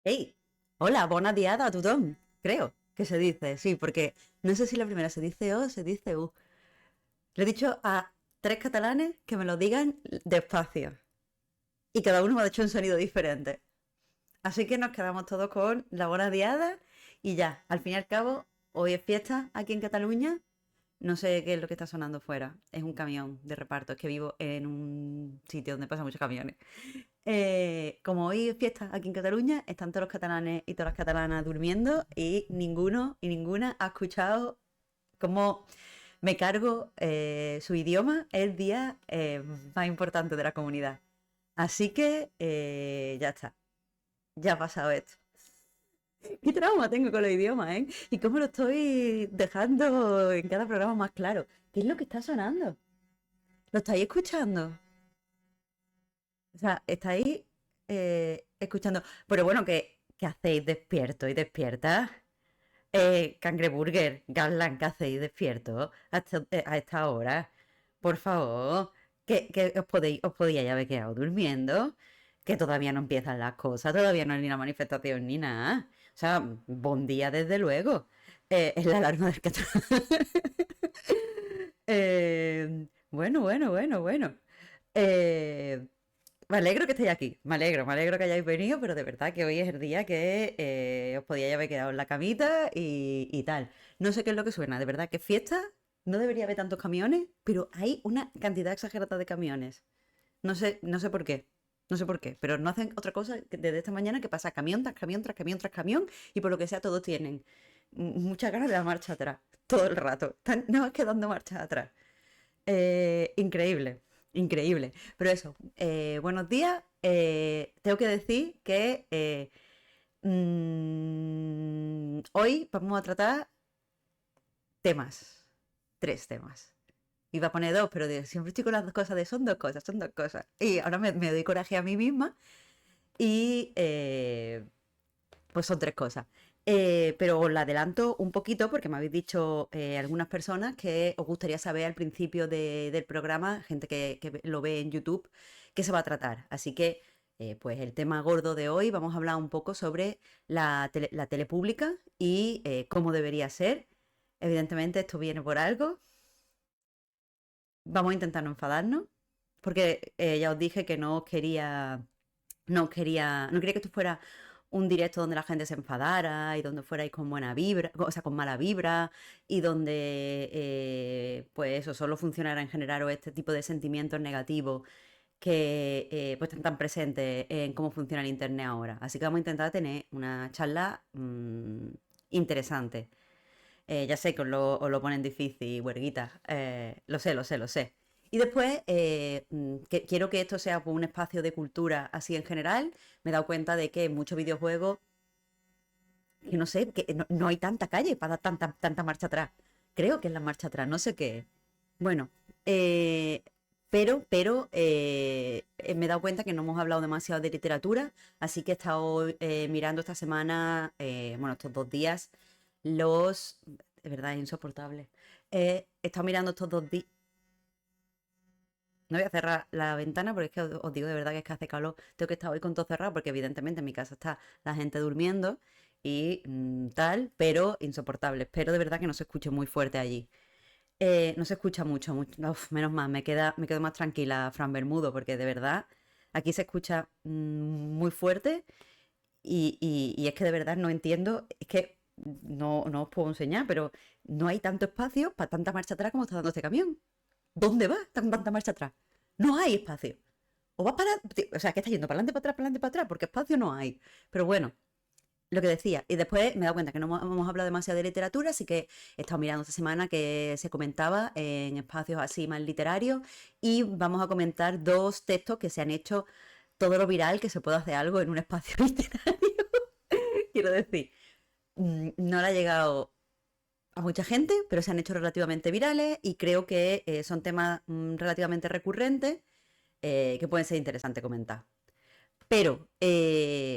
Hey, hola, bona diada a tothom, creo que se dice, sí, porque no sé si la primera se dice O o se dice U. Le he dicho a tres catalanes que me lo digan despacio y cada uno me ha dicho un sonido diferente. Así que nos quedamos todos con la bona diada y ya, al fin y al cabo, hoy es fiesta aquí en Cataluña. No sé qué es lo que está sonando fuera. Es un camión de reparto. Es que vivo en un sitio donde pasan muchos camiones. Como hoy es fiesta aquí en Cataluña, están todos los catalanes y todas las catalanas durmiendo y ninguno y ninguna ha escuchado cómo me cargo su idioma el día más importante de la comunidad. Así que ya está, ya ha pasado esto. ¿Qué trauma tengo con los idiomas, eh? Y cómo lo estoy dejando en cada programa más claro. ¿Qué es lo que está sonando? ¿Lo estáis escuchando? O sea, estáis escuchando. Pero bueno, ¿qué hacéis despierto y despierta? Cangreburger, Gasland, ¿qué hacéis despierto a esta hora? Por favor, que os podíais haber quedado durmiendo, que todavía no empiezan las cosas, todavía no hay ni la manifestación ni nada. O sea, buen día desde luego. Es la alarma del catalán. Bueno. Eh, Me alegro que estéis aquí, me alegro que hayáis venido, pero de verdad que hoy es el día que os podíais haber quedado en la camita y tal. No sé qué es lo que suena, de verdad que fiesta, no debería haber tantos camiones, pero hay una cantidad exagerada de camiones. No sé por qué, no sé por qué, pero no hacen otra cosa desde esta mañana que pasa camión tras camión tras camión tras camión y por lo que sea todos tienen muchas ganas de dar marcha atrás, todo el rato. Están no es que dando marcha atrás. Increíble, increíble. Pero eso, buenos días. Tengo que decir que hoy vamos a tratar temas, tres temas. Iba a poner dos, pero siempre estoy con las dos cosas de son dos cosas, son dos cosas. Y ahora me doy coraje a mí misma y pues son tres cosas. Pero os la adelanto un poquito porque me habéis dicho algunas personas que os gustaría saber al principio del programa, gente que lo ve en YouTube, qué se va a tratar. Así que, pues el tema gordo de hoy, vamos a hablar un poco sobre la tele pública y cómo debería ser. Evidentemente, esto viene por algo. Vamos a intentar no enfadarnos, porque ya os dije que no quería que esto fuera un directo donde la gente se enfadara y donde fuerais con buena vibra, o sea, con mala vibra y donde, pues eso, solo funcionara en generar este tipo de sentimientos negativos que pues están tan presentes en cómo funciona el Internet ahora. Así que vamos a intentar tener una charla interesante. Ya sé que os lo ponen difícil, huerguitas. Lo sé. Y después, quiero que esto sea pues, un espacio de cultura así en general. Me he dado cuenta de que en muchos videojuegos, que no sé, que no hay tanta calle para dar tanta marcha atrás. Creo que es la marcha atrás, no sé qué es. Bueno, eh, me he dado cuenta que no hemos hablado demasiado de literatura, así que he estado mirando esta semana, bueno, estos dos días, los... De verdad, es insoportable. He estado mirando estos dos días... No voy a cerrar la ventana porque es que os digo de verdad que es que hace calor. Tengo que estar hoy con todo cerrado porque evidentemente en mi casa está la gente durmiendo y tal, pero insoportable. Espero de verdad que no se escuche muy fuerte allí. No se escucha uf, menos mal, me quedo más tranquila, Fran Bermudo, porque de verdad aquí se escucha muy fuerte y es que de verdad no entiendo, es que no os puedo enseñar, pero no hay tanto espacio para tanta marcha atrás como está dando este camión. ¿Dónde va tanta marcha atrás? No hay espacio. O vas para... O sea, que está yendo para adelante, para adelante, para atrás, porque espacio no hay. Pero bueno, lo que decía, y después me he dado cuenta que no hemos hablado demasiado de literatura, así que he estado mirando esta semana que se comentaba en espacios así más literarios y vamos a comentar dos textos que se han hecho todo lo viral que se puede hacer algo en un espacio literario. Quiero decir, no le ha llegado a mucha gente, pero se han hecho relativamente virales y creo que son temas relativamente recurrentes que pueden ser interesantes comentar. Pero,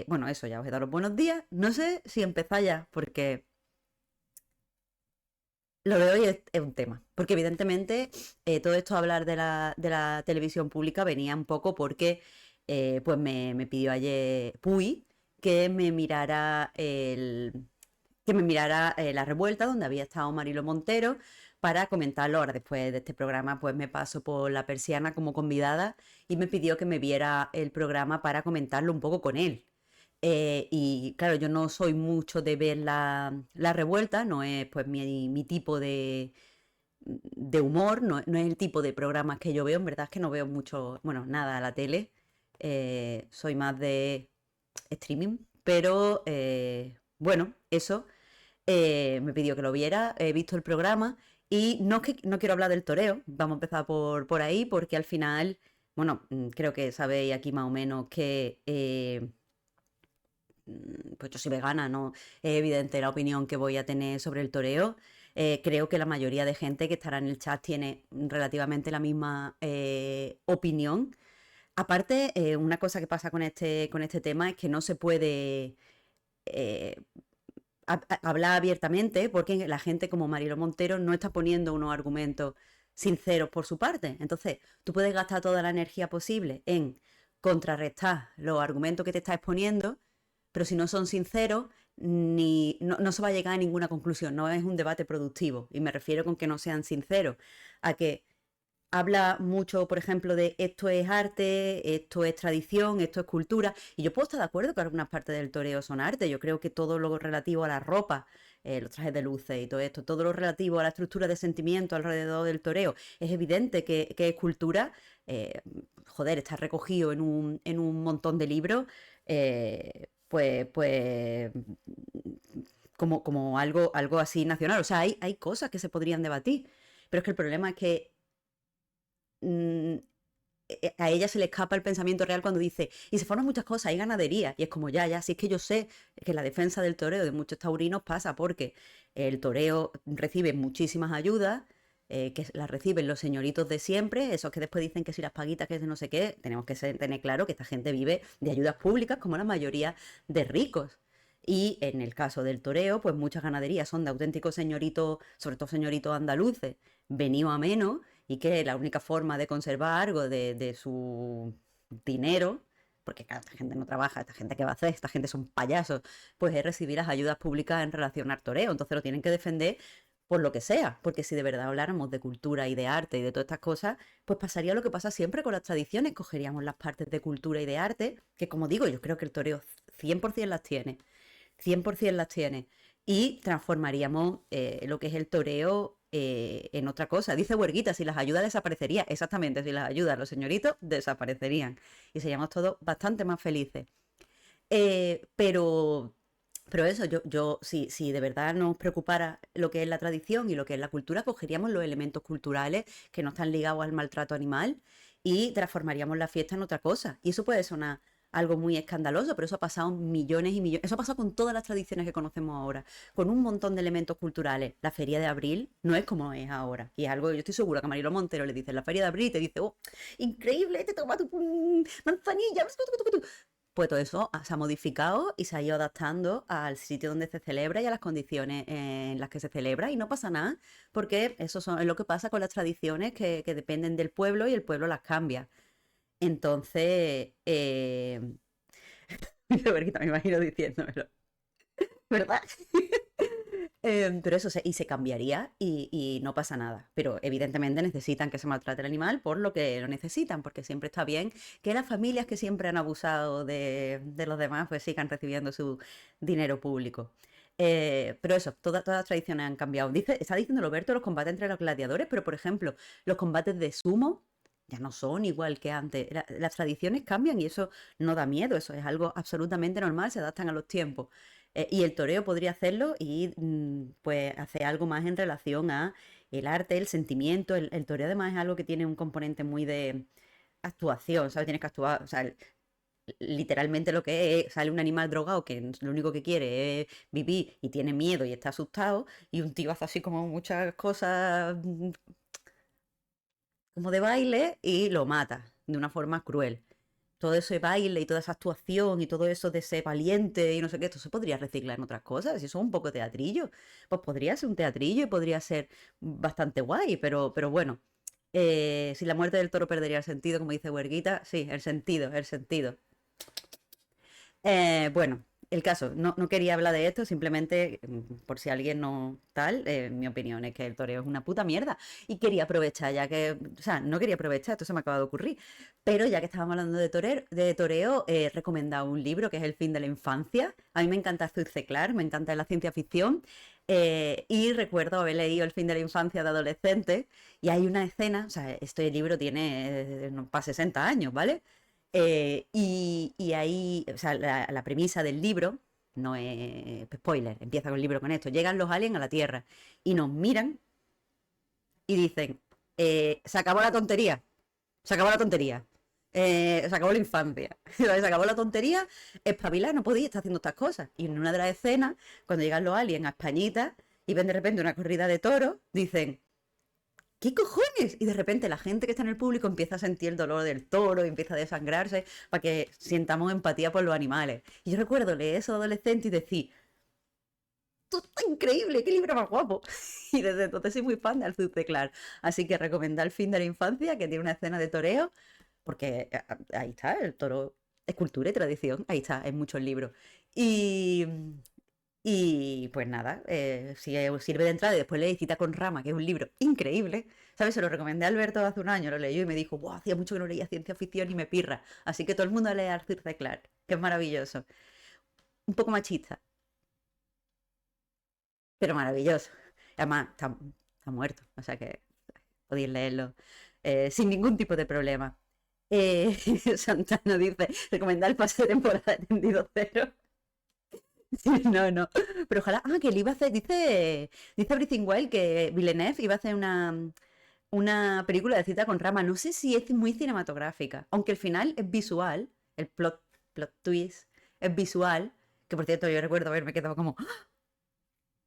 bueno, eso ya os he dado los buenos días. No sé si empezáis ya, porque lo de hoy es un tema. Porque evidentemente todo esto de hablar de la televisión pública venía un poco porque pues me pidió ayer Puy que me mirara la revuelta donde había estado Marilo Montero para comentarlo. Ahora, después de este programa, pues me paso por la persiana como convidada y me pidió que me viera el programa para comentarlo un poco con él. Y claro, yo no soy mucho de ver la revuelta, no es pues mi tipo de humor, no es el tipo de programas que yo veo, en verdad es que no veo mucho, bueno, nada a la tele, soy más de streaming, pero bueno, eso, me pidió que lo viera, he visto el programa y no, no quiero hablar del toreo, vamos a empezar por ahí, porque al final, bueno, creo que sabéis aquí más o menos que pues yo soy vegana, ¿no? Es evidente la opinión que voy a tener sobre el toreo. Creo que la mayoría de gente que estará en el chat tiene relativamente la misma opinión. Aparte, una cosa que pasa con este tema es que no se puede eh, hablar abiertamente porque la gente como Marilo Montero no está poniendo unos argumentos sinceros por su parte. Entonces, tú puedes gastar toda la energía posible en contrarrestar los argumentos que te está exponiendo, pero si no son sinceros, no se va a llegar a ninguna conclusión, no es un debate productivo. Y me refiero con que no sean sinceros, a que habla mucho, por ejemplo, de esto es arte, esto es tradición, esto es cultura. Y yo puedo estar de acuerdo que algunas partes del toreo son arte. Yo creo que todo lo relativo a la ropa, los trajes de luces y todo esto, todo lo relativo a la estructura de sentimiento alrededor del toreo, es evidente que es cultura. Eh, joder, está recogido en un montón de libros. Pues como algo así nacional. O sea, hay cosas que se podrían debatir. Pero es que el problema es que mm, a ella se le escapa el pensamiento real cuando dice, y se forman muchas cosas, hay ganadería, y es como ya, si es que yo sé que la defensa del toreo de muchos taurinos pasa porque el toreo recibe muchísimas ayudas, que las reciben los señoritos de siempre, esos que después dicen que si las paguitas, que si no sé qué, tenemos que tener claro que esta gente vive de ayudas públicas como la mayoría de ricos. Y en el caso del toreo, pues muchas ganaderías son de auténticos señoritos, sobre todo señoritos andaluces, venido a menos, y que la única forma de conservar algo de su dinero, porque claro, esta gente no trabaja, esta gente que va a hacer, esta gente son payasos, pues es recibir las ayudas públicas en relación al toreo. Entonces lo tienen que defender por lo que sea, porque si de verdad habláramos de cultura y de arte y de todas estas cosas, pues pasaría lo que pasa siempre con las tradiciones, cogeríamos las partes de cultura y de arte, que como digo, yo creo que el toreo 100% las tiene, 100% las tiene. Y transformaríamos lo que es el toreo en otra cosa. Dice Huerguita, si las ayudas desaparecería. Exactamente, si las ayudas los señoritos desaparecerían. Y seríamos todos bastante más felices. Eh, pero, pero eso, si de verdad nos preocupara lo que es la tradición y lo que es la cultura, cogeríamos los elementos culturales que no están ligados al maltrato animal y transformaríamos la fiesta en otra cosa. Y eso puede sonar algo muy escandaloso, pero eso ha pasado millones y millones. Eso ha pasado con todas las tradiciones que conocemos ahora, con un montón de elementos culturales. La Feria de Abril no es como es ahora. Y es algo que yo estoy segura que a Marilo Montero le dice la Feria de Abril y te dice, oh, increíble, te toma tu manzanilla. Pues todo eso se ha modificado y se ha ido adaptando al sitio donde se celebra y a las condiciones en las que se celebra y no pasa nada, porque es lo que pasa con las tradiciones que dependen del pueblo y el pueblo las cambia. Entonces, Berguita, me imagino diciéndomelo, ¿verdad? Pero eso, y se cambiaría y no pasa nada. Pero evidentemente necesitan que se maltrate el animal por lo que lo necesitan, porque siempre está bien que las familias que siempre han abusado de los demás pues sigan recibiendo su dinero público. Pero eso, todas las tradiciones han cambiado. Está diciendo Roberto los combates entre los gladiadores, pero por ejemplo, los combates de sumo ya no son igual que antes. Las tradiciones cambian y eso no da miedo, eso es algo absolutamente normal, se adaptan a los tiempos. Y el toreo podría hacerlo y pues hacer algo más en relación a el arte, el sentimiento. El toreo además es algo que tiene un componente muy de actuación, ¿sabes? Tienes que actuar, o sea, literalmente lo que es, sale un animal drogado que lo único que quiere es vivir y tiene miedo y está asustado y un tío hace así como muchas cosas como de baile y lo mata de una forma cruel. Todo ese baile y toda esa actuación y todo eso de ser valiente y no sé qué, esto se podría reciclar en otras cosas. Si eso es un poco teatrillo, pues podría ser un teatrillo y podría ser bastante guay, pero bueno, si la muerte del toro perdería el sentido, como dice Huerguita, sí, el sentido, el sentido. Bueno, el caso, no quería hablar de esto, simplemente por si alguien no tal, mi opinión es que el toreo es una puta mierda. Y quería aprovechar, ya que, o sea, no quería aprovechar, esto se me acaba de ocurrir, pero ya que estábamos hablando de toreo, he recomendado un libro que es El fin de la infancia. A mí me encanta Arthur C. Clarke, me encanta la ciencia ficción. Y recuerdo haber leído El fin de la infancia de adolescente y hay una escena, o sea, este libro tiene para 60 años, ¿vale? Y ahí, o sea, la premisa del libro, no es spoiler, empieza con el libro con esto, llegan los aliens a la Tierra y nos miran y dicen, se acabó la tontería, se acabó la tontería. Se acabó la infancia, se acabó la tontería, espabilar, no podéis estar haciendo estas cosas. Y en una de las escenas, cuando llegan los aliens a Españita y ven de repente una corrida de toros, dicen, ¿qué cojones? Y de repente la gente que está en el público empieza a sentir el dolor del toro y empieza a desangrarse para que sientamos empatía por los animales. Y yo recuerdo leer eso de adolescente y decir, ¡tú estás increíble! ¡Qué libro más guapo! Y desde entonces soy muy fan de Arthur C. Clarke. Así que recomendar El fin de la infancia, que tiene una escena de toreo, porque ahí está, el toro es cultura y tradición, ahí está, en muchos libros. Y, y pues nada, si sirve de entrada y después leí Cita con Rama, que es un libro increíble. ¿Sabes? Se lo recomendé a Alberto hace un año, lo leyó y me dijo, wow, hacía mucho que no leía ciencia ficción y me pirra. Así que todo el mundo lee a Arthur C. Clarke, que es maravilloso. Un poco machista, pero maravilloso. Además, está muerto, o sea que podéis leerlo sin ningún tipo de problema. Santana dice, recomendar el pase de temporada de Tendido Cero. No, no. Pero ojalá. Ah, que él iba a hacer. Dice Breathing Wild que Villeneuve iba a hacer una película de Cita con Rama. No sé si es muy cinematográfica. Aunque el final es visual. El plot twist es visual. Que por cierto, yo recuerdo haberme quedado como. ¡Ah!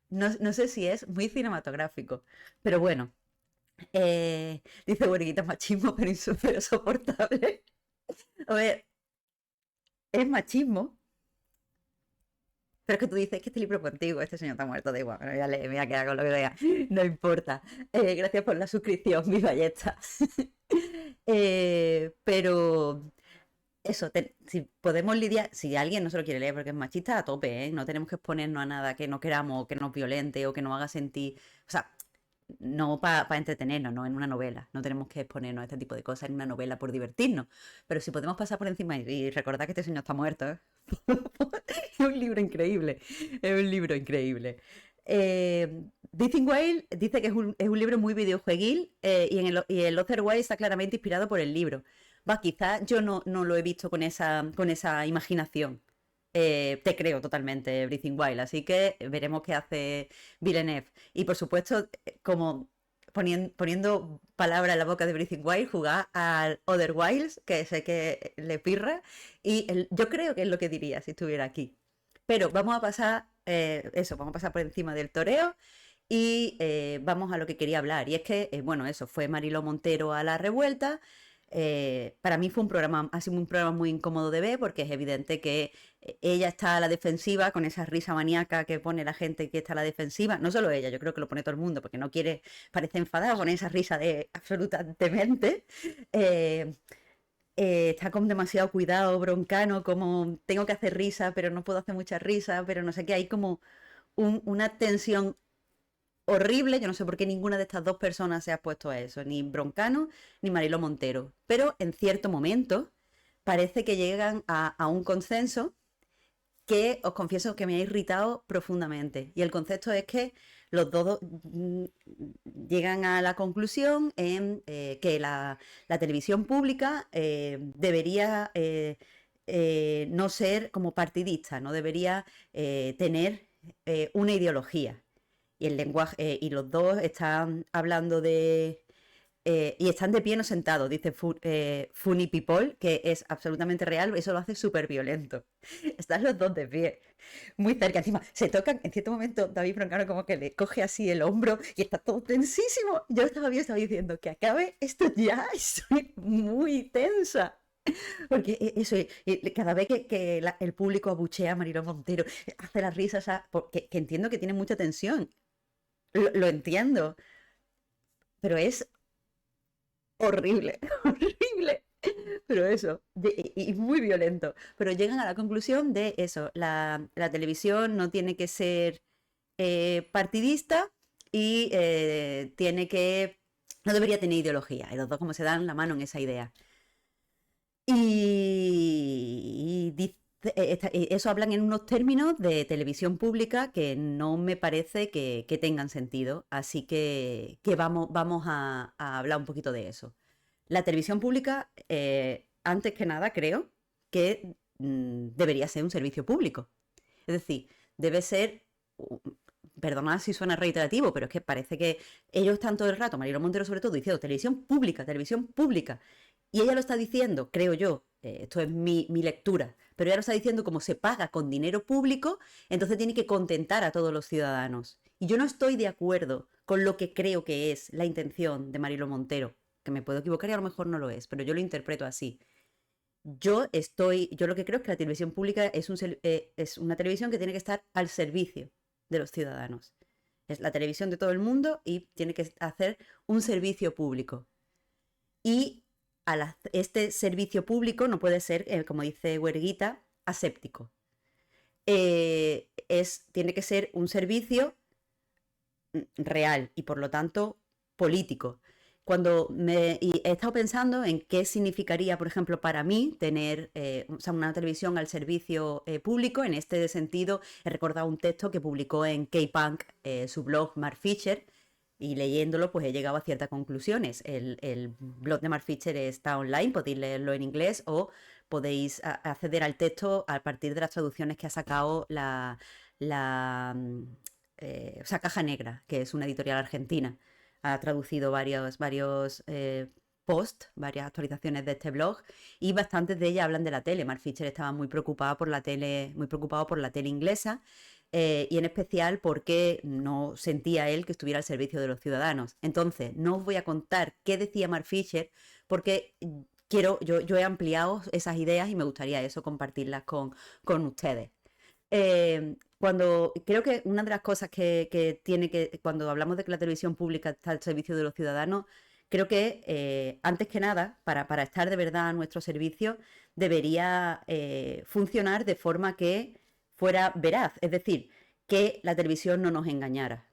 No sé si es muy cinematográfico. Pero bueno. Dice Borguita machismo, pero soportable. A ver, es machismo. Pero es que tú dices que este libro es contigo, este señor está muerto, da igual, bueno, ya me voy a quedar con lo que vea, no importa. Gracias por la suscripción, mi ballesta. Pero eso, si podemos lidiar, si alguien no se lo quiere leer porque es machista, a tope, ¿eh? No tenemos que exponernos a nada que no queramos, o que nos violente o que nos haga sentir. O sea, no para entretenernos, no en una novela. No tenemos que exponernos a este tipo de cosas en una novela por divertirnos. Pero si podemos pasar por encima y recordar que este señor está muerto, ¿eh? Es un libro increíble. Es un libro increíble. Dithing Wild dice que es un libro muy videojueguil y el Otherwise está claramente inspirado por el libro. Va, quizás yo no lo he visto con esa imaginación. Te creo totalmente, Breathing Wild, así que veremos qué hace Villeneuve. Y por supuesto, como poniendo palabras en la boca de Breathing Wild, jugar al Other Wilds, que sé que le pirra, y yo creo que es lo que diría si estuviera aquí. Pero vamos a pasar, vamos a pasar por encima del toreo y vamos a lo que quería hablar. Y es que, bueno, eso, fue Mariló Montero a la revuelta. Para mí ha sido un programa muy incómodo de ver porque es evidente que ella está a la defensiva con esa risa maníaca que pone la gente que está a la defensiva. No solo ella, yo creo que lo pone todo el mundo porque no quiere, parece enfadada con esa risa de absolutamente. Eh, Está con demasiado cuidado, broncano, como tengo que hacer risa, pero no puedo hacer mucha risa, pero no sé qué, hay como una tensión horrible. Yo no sé por qué ninguna de estas dos personas se ha puesto a eso, ni Broncano ni Mariló Montero. Pero en cierto momento parece que llegan a un consenso que os confieso que me ha irritado profundamente. Y el concepto es que los dos llegan a la conclusión en que la televisión pública debería no ser como partidista, no debería tener una ideología. Y el lenguaje, y los dos están hablando y están de pie no sentados, dice Funny People, que es absolutamente real, eso lo hace súper violento. Están los dos de pie, muy cerca, encima se tocan, en cierto momento David Broncano como que le coge así el hombro y está todo tensísimo. Yo estaba diciendo que acabe esto ya, estoy muy tensa. Porque eso, cada vez que el público abuchea a Mariló Montero, hace las risas, o sea, que entiendo que tiene mucha tensión, lo entiendo, pero es horrible, horrible. Pero eso, y muy violento. Pero llegan a la conclusión de eso, la televisión no tiene que ser partidista y no debería tener ideología. Y los dos como se dan la mano en esa idea. Eso hablan en unos términos de televisión pública que no me parece que tengan sentido. Así que vamos a hablar un poquito de eso. La televisión pública, antes que nada, creo que debería ser un servicio público. Es decir, debe ser, perdonad si suena reiterativo, pero es que parece que ellos están todo el rato, Mariló Montero sobre todo, diciendo televisión pública, televisión pública. Y ella lo está diciendo, creo yo, esto es mi lectura, pero ella lo está diciendo como se paga con dinero público, entonces tiene que contentar a todos los ciudadanos. Y yo no estoy de acuerdo con lo que creo que es la intención de Mariló Montero, que me puedo equivocar y a lo mejor no lo es, pero yo lo interpreto así. Yo lo que creo es que la televisión pública es una televisión que tiene que estar al servicio de los ciudadanos. Es la televisión de todo el mundo y tiene que hacer un servicio público. Y este servicio público no puede ser, como dice Huerguita, aséptico. Tiene que ser un servicio real y por lo tanto político. Y he estado pensando en qué significaría, por ejemplo, para mí tener una televisión al servicio público. En este sentido, he recordado un texto que publicó en K-Punk, su blog Mark Fisher, y leyéndolo pues he llegado a ciertas conclusiones. El blog de Mark Fisher está online, podéis leerlo en inglés o podéis acceder al texto a partir de las traducciones que ha sacado Caja Negra, que es una editorial argentina. Ha traducido varios posts, varias actualizaciones de este blog y bastantes de ellas hablan de la tele. Mark Fisher estaba muy preocupado por la tele inglesa. Y en especial porque no sentía él que estuviera al servicio de los ciudadanos. Entonces, no os voy a contar qué decía Mark Fisher porque yo he ampliado esas ideas y me gustaría eso compartirlas con ustedes. Creo que una de las cosas que tiene cuando hablamos de que la televisión pública está al servicio de los ciudadanos, creo que antes que nada, para estar de verdad a nuestro servicio, debería funcionar de forma que fuera veraz, es decir, que la televisión no nos engañara.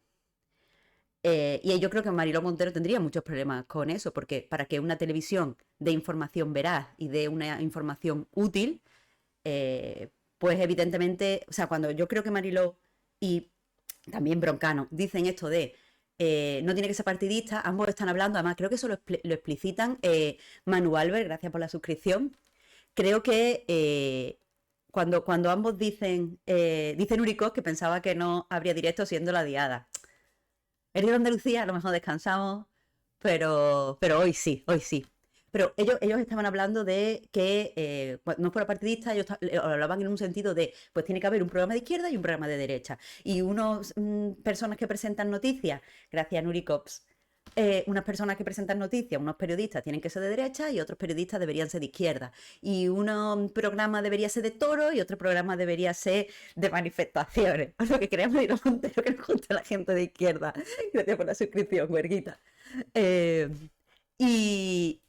Y yo creo que Mariló Montero tendría muchos problemas con eso, porque para que una televisión dé información veraz y dé una información útil, pues evidentemente, o sea, cuando yo creo que Mariló y también Broncano dicen esto de no tiene que ser partidista, ambos están hablando, además creo que eso lo explicitan. Manu Albert, gracias por la suscripción. Creo que cuando ambos dicen Uricos que pensaba que no habría directo siendo la diada. El día de Andalucía, a lo mejor descansamos, pero hoy sí, hoy sí. Pero ellos estaban hablando de que no fuera partidista, ellos hablaban en un sentido de, pues tiene que haber un programa de izquierda y un programa de derecha. Y personas que presentan noticias, gracias a Nuricops, unas personas que presentan noticias, unos periodistas tienen que ser de derecha y otros periodistas deberían ser de izquierda. Y un programa debería ser de toro y otro programa debería ser de manifestaciones. O sea, que queremos ir a Montero que nos gusta la gente de izquierda. Gracias por la suscripción, huerguita. Y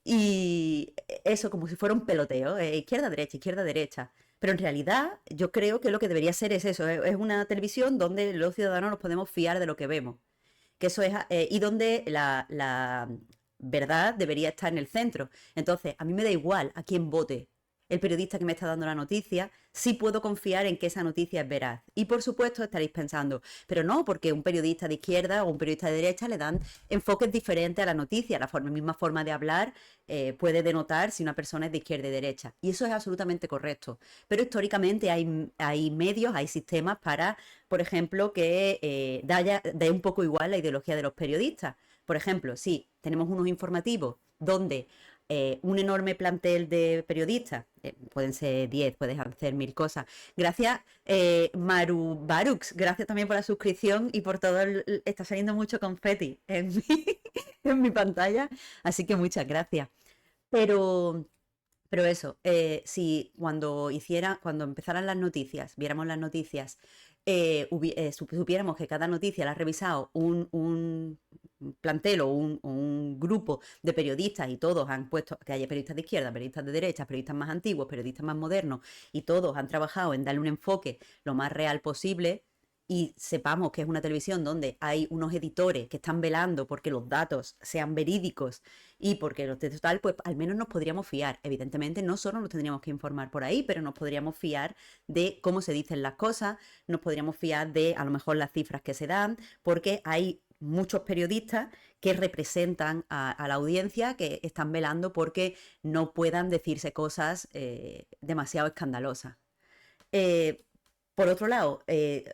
eso, como si fuera un peloteo, izquierda, derecha. Pero en realidad yo creo que lo que debería ser es eso, es una televisión donde los ciudadanos nos podemos fiar de lo que vemos. Que eso es, y donde la verdad debería estar en el centro. Entonces, a mí me da igual a quién vote el periodista que me está dando la noticia, sí puedo confiar en que esa noticia es veraz. Y por supuesto estaréis pensando, pero no, porque un periodista de izquierda o un periodista de derecha le dan enfoques diferentes a la noticia. La misma forma de hablar puede denotar si una persona es de izquierda y derecha. Y eso es absolutamente correcto. Pero históricamente hay medios, hay sistemas para, por ejemplo, que dé un poco igual la ideología de los periodistas. Por ejemplo, si tenemos unos informativos donde un enorme plantel de periodistas, pueden ser 10, puedes hacer 1000 cosas. Gracias, Maru Barux, gracias también por la suscripción y por todo. Está saliendo mucho confeti en mi pantalla, así que muchas gracias. Pero Pero eso, si cuando empezaran las noticias, viéramos las noticias, supiéramos que cada noticia la ha revisado un plantel o un grupo de periodistas y todos han puesto, que haya periodistas de izquierda, periodistas de derecha, periodistas más antiguos, periodistas más modernos, y todos han trabajado en darle un enfoque lo más real posible, y sepamos que es una televisión donde hay unos editores que están velando porque los datos sean verídicos y porque los textos tal, pues al menos nos podríamos fiar. Evidentemente no solo nos tendríamos que informar por ahí, pero nos podríamos fiar de cómo se dicen las cosas, nos podríamos fiar de a lo mejor las cifras que se dan, porque hay muchos periodistas que representan a la audiencia, que están velando porque no puedan decirse cosas demasiado escandalosas. Eh, por otro lado,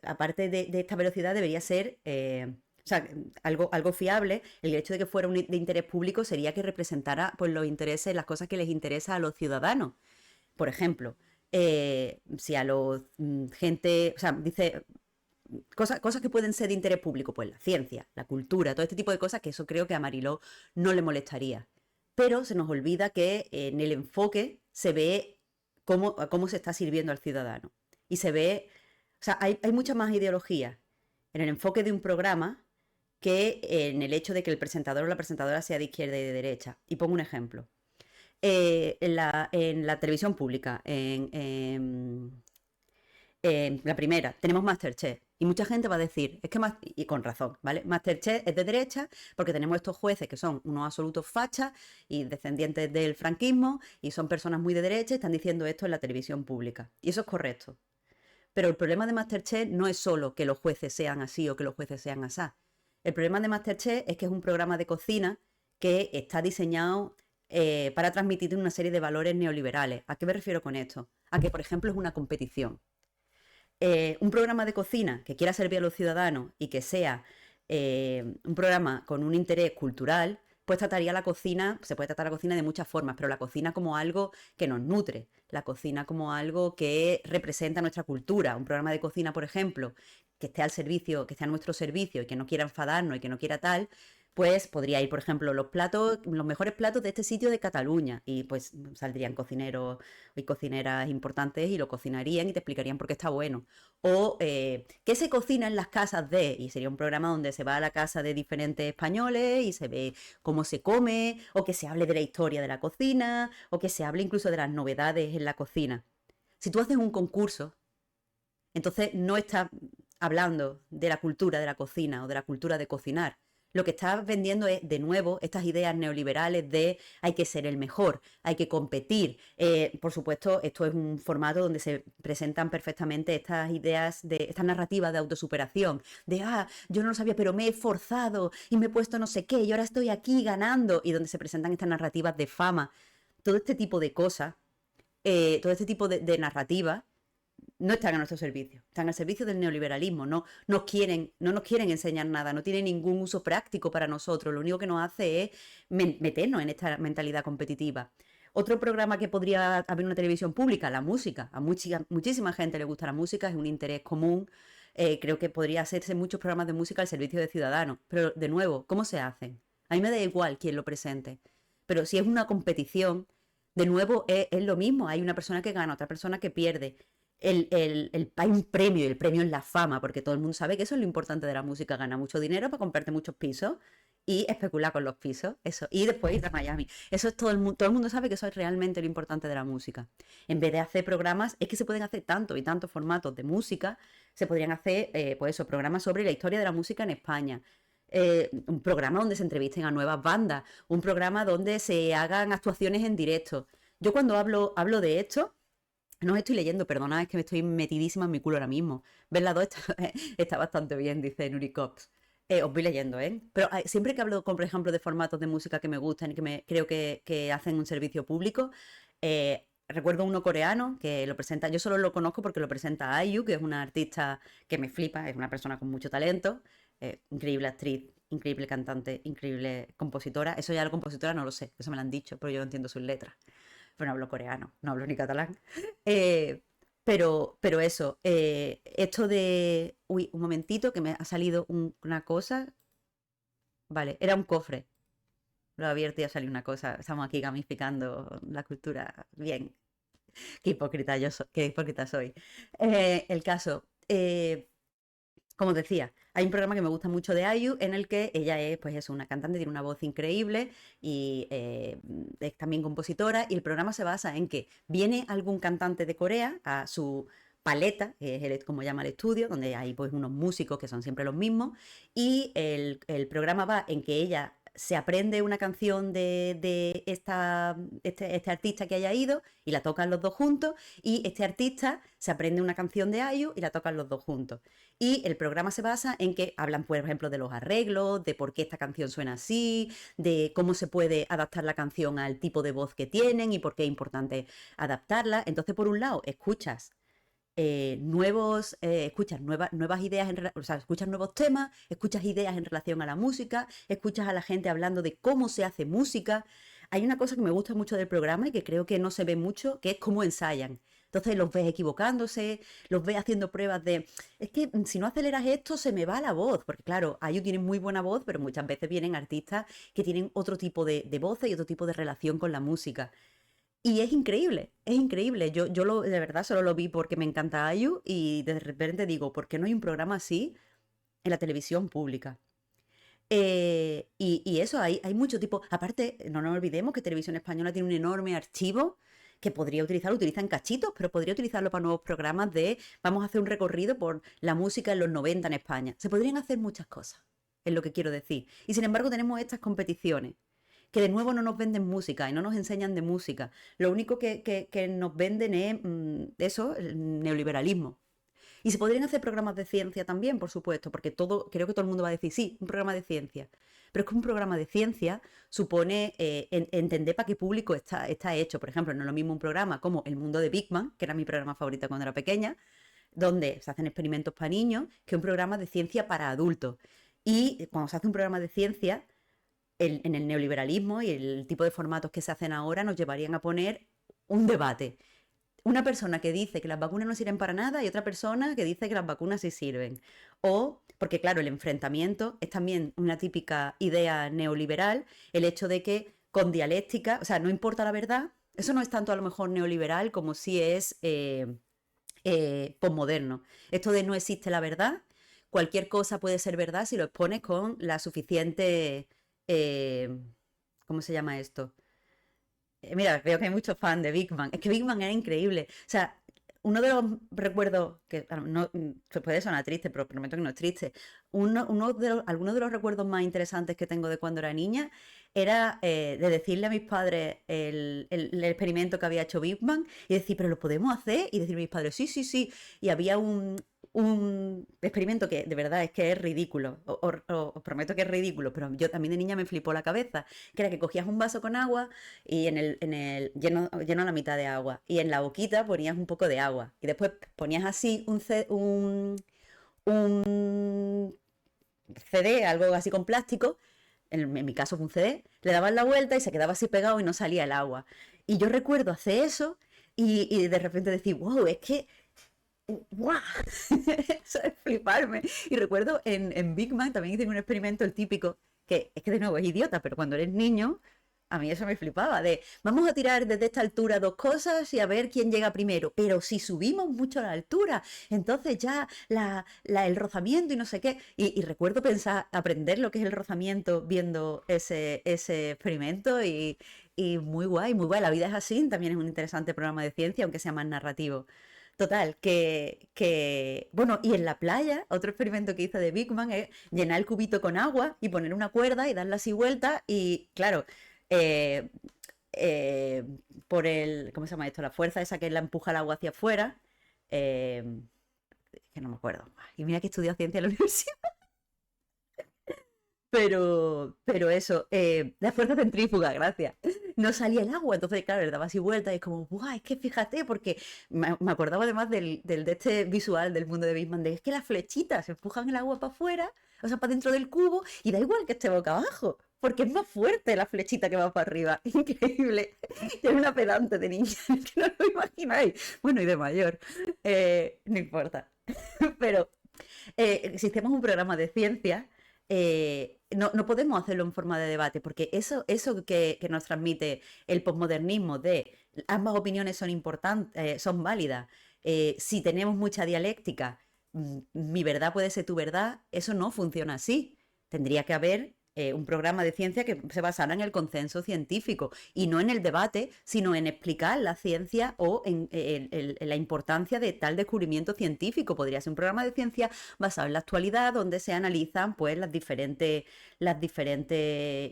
aparte de esta velocidad, debería ser, o sea, algo fiable. El hecho de que fuera de interés público sería que representara pues, los intereses, las cosas que les interesa a los ciudadanos. Por ejemplo, si a los gente, o sea, dice cosas que pueden ser de interés público, pues la ciencia, la cultura, todo este tipo de cosas, que eso creo que a Mariló no le molestaría. Pero se nos olvida que en el enfoque se ve cómo se está sirviendo al ciudadano. Y se ve, o sea, hay mucha más ideología en el enfoque de un programa que en el hecho de que el presentador o la presentadora sea de izquierda y de derecha. Y pongo un ejemplo. En la televisión pública, la primera, tenemos Masterchef. Y mucha gente va a decir, es que más, y con razón, ¿vale? Masterchef es de derecha porque tenemos estos jueces que son unos absolutos fachas y descendientes del franquismo y son personas muy de derecha y están diciendo esto en la televisión pública. Y eso es correcto. Pero el problema de Masterchef no es solo que los jueces sean así o que los jueces sean asá. El problema de Masterchef es que es un programa de cocina que está diseñado para transmitir una serie de valores neoliberales. ¿A qué me refiero con esto? A que, por ejemplo, es una competición. Un programa de cocina que quiera servir a los ciudadanos y que sea un programa con un interés cultural, pues trataría la cocina, se puede tratar la cocina de muchas formas, pero la cocina como algo que nos nutre, la cocina como algo que representa nuestra cultura. Un programa de cocina, por ejemplo, que esté al servicio, que esté a nuestro servicio y que no quiera enfadarnos y que no quiera tal, pues podría ir, por ejemplo, los mejores platos de este sitio de Cataluña, y pues saldrían cocineros y cocineras importantes y lo cocinarían y te explicarían por qué está bueno. O qué se cocina en las casas de, y sería un programa donde se va a la casa de diferentes españoles y se ve cómo se come, o que se hable de la historia de la cocina, o que se hable incluso de las novedades en la cocina. Si tú haces un concurso, entonces no estás hablando de la cultura de la cocina o de la cultura de cocinar. Lo que estás vendiendo es, de nuevo, estas ideas neoliberales de hay que ser el mejor, hay que competir. Por supuesto, esto es un formato donde se presentan perfectamente estas ideas, estas narrativas de autosuperación, de, yo no lo sabía, pero me he esforzado y me he puesto no sé qué y ahora estoy aquí ganando, y donde se presentan estas narrativas de fama. Todo este tipo de cosas, todo este tipo de narrativas no están a nuestro servicio, están al servicio del neoliberalismo, no nos quieren enseñar nada, no tienen ningún uso práctico para nosotros, lo único que nos hace es meternos en esta mentalidad competitiva. Otro programa que podría haber en una televisión pública, la música. A muchísima gente le gusta la música, es un interés común. Creo que podría hacerse muchos programas de música al servicio de ciudadanos. Pero, de nuevo, ¿cómo se hacen? A mí me da igual quién lo presente. Pero si es una competición, de nuevo es lo mismo. Hay una persona que gana, otra persona que pierde. Hay un premio, y el premio es la fama, porque todo el mundo sabe que eso es lo importante de la música, gana mucho dinero para comprarte muchos pisos y especular con los pisos, eso, y después ir a Miami. Eso es todo el mundo sabe que eso es realmente lo importante de la música. En vez de hacer programas, es que se pueden hacer tantos y tantos formatos de música, se podrían hacer, pues eso, programas sobre la historia de la música en España. Un programa donde se entrevisten a nuevas bandas, un programa donde se hagan actuaciones en directo. Yo cuando hablo de esto, no os estoy leyendo, perdonad, es que me estoy metidísima en mi culo ahora mismo. Verla 2 está bastante bien, dice Nuri Cox. Os voy leyendo, ¿eh? Pero siempre que hablo, por ejemplo, de formatos de música que me gustan y creo que hacen un servicio público, recuerdo uno coreano que lo presenta, yo solo lo conozco porque lo presenta IU, que es una artista que me flipa, es una persona con mucho talento, increíble actriz, increíble cantante, increíble compositora. Eso ya la compositora no lo sé, eso me lo han dicho, pero yo no entiendo sus letras. Pero no hablo coreano, no hablo ni catalán. Eh, pero eso, esto de... Uy, un momentito que me ha salido una cosa. Vale, era un cofre. lo he abierto y ha salido una cosa. Estamos aquí gamificando la cultura. Bien, qué hipócrita qué hipócrita soy. El caso, como decía, hay un programa que me gusta mucho de IU en el que ella es, pues es una cantante, tiene una voz increíble y es también compositora. Y el programa se basa en que viene algún cantante de Corea a su paleta, que es como llama el estudio, donde hay pues unos músicos que son siempre los mismos. Y el programa va en que ella se aprende una canción de este artista que haya ido y la tocan los dos juntos. Y este artista se aprende una canción de IU y la tocan los dos juntos. Y el programa se basa en que hablan, por ejemplo, de los arreglos, de por qué esta canción suena así, de cómo se puede adaptar la canción al tipo de voz que tienen y por qué es importante adaptarla. Entonces, por un lado, escuchas nuevas ideas, o sea, escuchas nuevos temas, escuchas ideas en relación a la música, escuchas a la gente hablando de cómo se hace música. Hay una cosa que me gusta mucho del programa y que creo que no se ve mucho, que es cómo ensayan. Entonces los ves equivocándose, los ves haciendo pruebas de, es que si no aceleras esto se me va la voz, porque claro, ellos tienen muy buena voz, pero muchas veces vienen artistas que tienen otro tipo de voces y otro tipo de relación con la música. Y es increíble, es increíble. De verdad solo lo vi porque me encanta IU y de repente digo, ¿por qué no hay un programa así en la televisión pública? Y eso, hay mucho tipo. Aparte, no nos olvidemos que Televisión Española tiene un enorme archivo que podría utilizar, utiliza en cachitos, pero podría utilizarlo para nuevos programas de vamos a hacer un recorrido por la música en los 90 en España. Se podrían hacer muchas cosas, es lo que quiero decir. Y sin embargo tenemos estas competiciones que de nuevo no nos venden música y no nos enseñan de música. Lo único que nos venden es eso, el neoliberalismo. Y se podrían hacer programas de ciencia también, por supuesto, porque creo que todo el mundo va a decir, sí, un programa de ciencia. Pero es que un programa de ciencia supone entender para qué público está hecho. Por ejemplo, no es lo mismo un programa como El Mundo de Big Man, que era mi programa favorito cuando era pequeña, donde se hacen experimentos para niños, que un programa de ciencia para adultos. Y cuando se hace un programa de ciencia, en el neoliberalismo y el tipo de formatos que se hacen ahora nos llevarían a poner un debate. Una persona que dice que las vacunas no sirven para nada y otra persona que dice que las vacunas sí sirven. O, porque claro, el enfrentamiento es también una típica idea neoliberal, el hecho de que con dialéctica, o sea, no importa la verdad, eso no es tanto a lo mejor neoliberal como si es posmoderno. Esto de no existe la verdad, cualquier cosa puede ser verdad si lo expones con la suficiente eh, ¿cómo se llama esto? Mira, veo que hay muchos fans de Big Bang. Es que Big Bang era increíble. O sea, uno de los recuerdos, que no, se puede sonar triste, pero prometo que no es triste. Algunos de los recuerdos más interesantes que tengo de cuando era niña era de decirle a mis padres el experimento que había hecho Big Bang y decir, pero lo podemos hacer. Y decirle a mis padres, sí, sí, sí. Y había un experimento que de verdad es que es ridículo. Os prometo que es ridículo, pero yo también de niña me flipó la cabeza. Que era que cogías un vaso con agua y lleno a la mitad de agua. Y en la boquita ponías un poco de agua. Y después ponías así un CD, algo así con plástico. En mi caso fue un CD. Le dabas la vuelta y se quedaba así pegado y no salía el agua. Y yo recuerdo hacer eso y de repente decir, wow, es que ¡guau! Eso es fliparme. Y recuerdo en Big Man también hice un experimento, el típico, que es que de nuevo es idiota, pero cuando eres niño, a mí eso me flipaba, de vamos a tirar desde esta altura dos cosas y a ver quién llega primero. Pero si subimos mucho a la altura, entonces ya el rozamiento y no sé qué. Y recuerdo pensar, aprender lo que es el rozamiento viendo ese experimento y muy guay, muy guay. La vida es así, también es un interesante programa de ciencia, aunque sea más narrativo. Total, bueno, y en la playa, otro experimento que hice de Big Man es llenar el cubito con agua y poner una cuerda y darla así vuelta y, claro, eh, eh, ¿cómo se llama esto? La fuerza esa que la empuja el agua hacia afuera, eh, que no me acuerdo. Y mira que estudió ciencia en la universidad. Pero eso, la fuerza centrífuga, gracias. No salía el agua, entonces, claro, le daba así vuelta y es como, ¡guau! Es que fíjate, porque me acordaba además de este visual del mundo de Big Bang, de es que las flechitas empujan el agua para afuera, o sea, para dentro del cubo, y da igual que esté boca abajo, porque es más fuerte la flechita que va para arriba. Increíble. Yo era una pedante de niña, es que no lo imagináis. Bueno, y de mayor, no importa. Pero si hacemos un programa de ciencia, no podemos hacerlo en forma de debate, porque eso que nos transmite el posmodernismo de ambas opiniones son importantes, son válidas. Si tenemos mucha dialéctica, mi verdad puede ser tu verdad, eso no funciona así. Tendría que haber un programa de ciencia que se basara en el consenso científico y no en el debate, sino en explicar la ciencia o en la importancia de tal descubrimiento científico. Podría ser un programa de ciencia basado en la actualidad donde se analizan pues las diferentes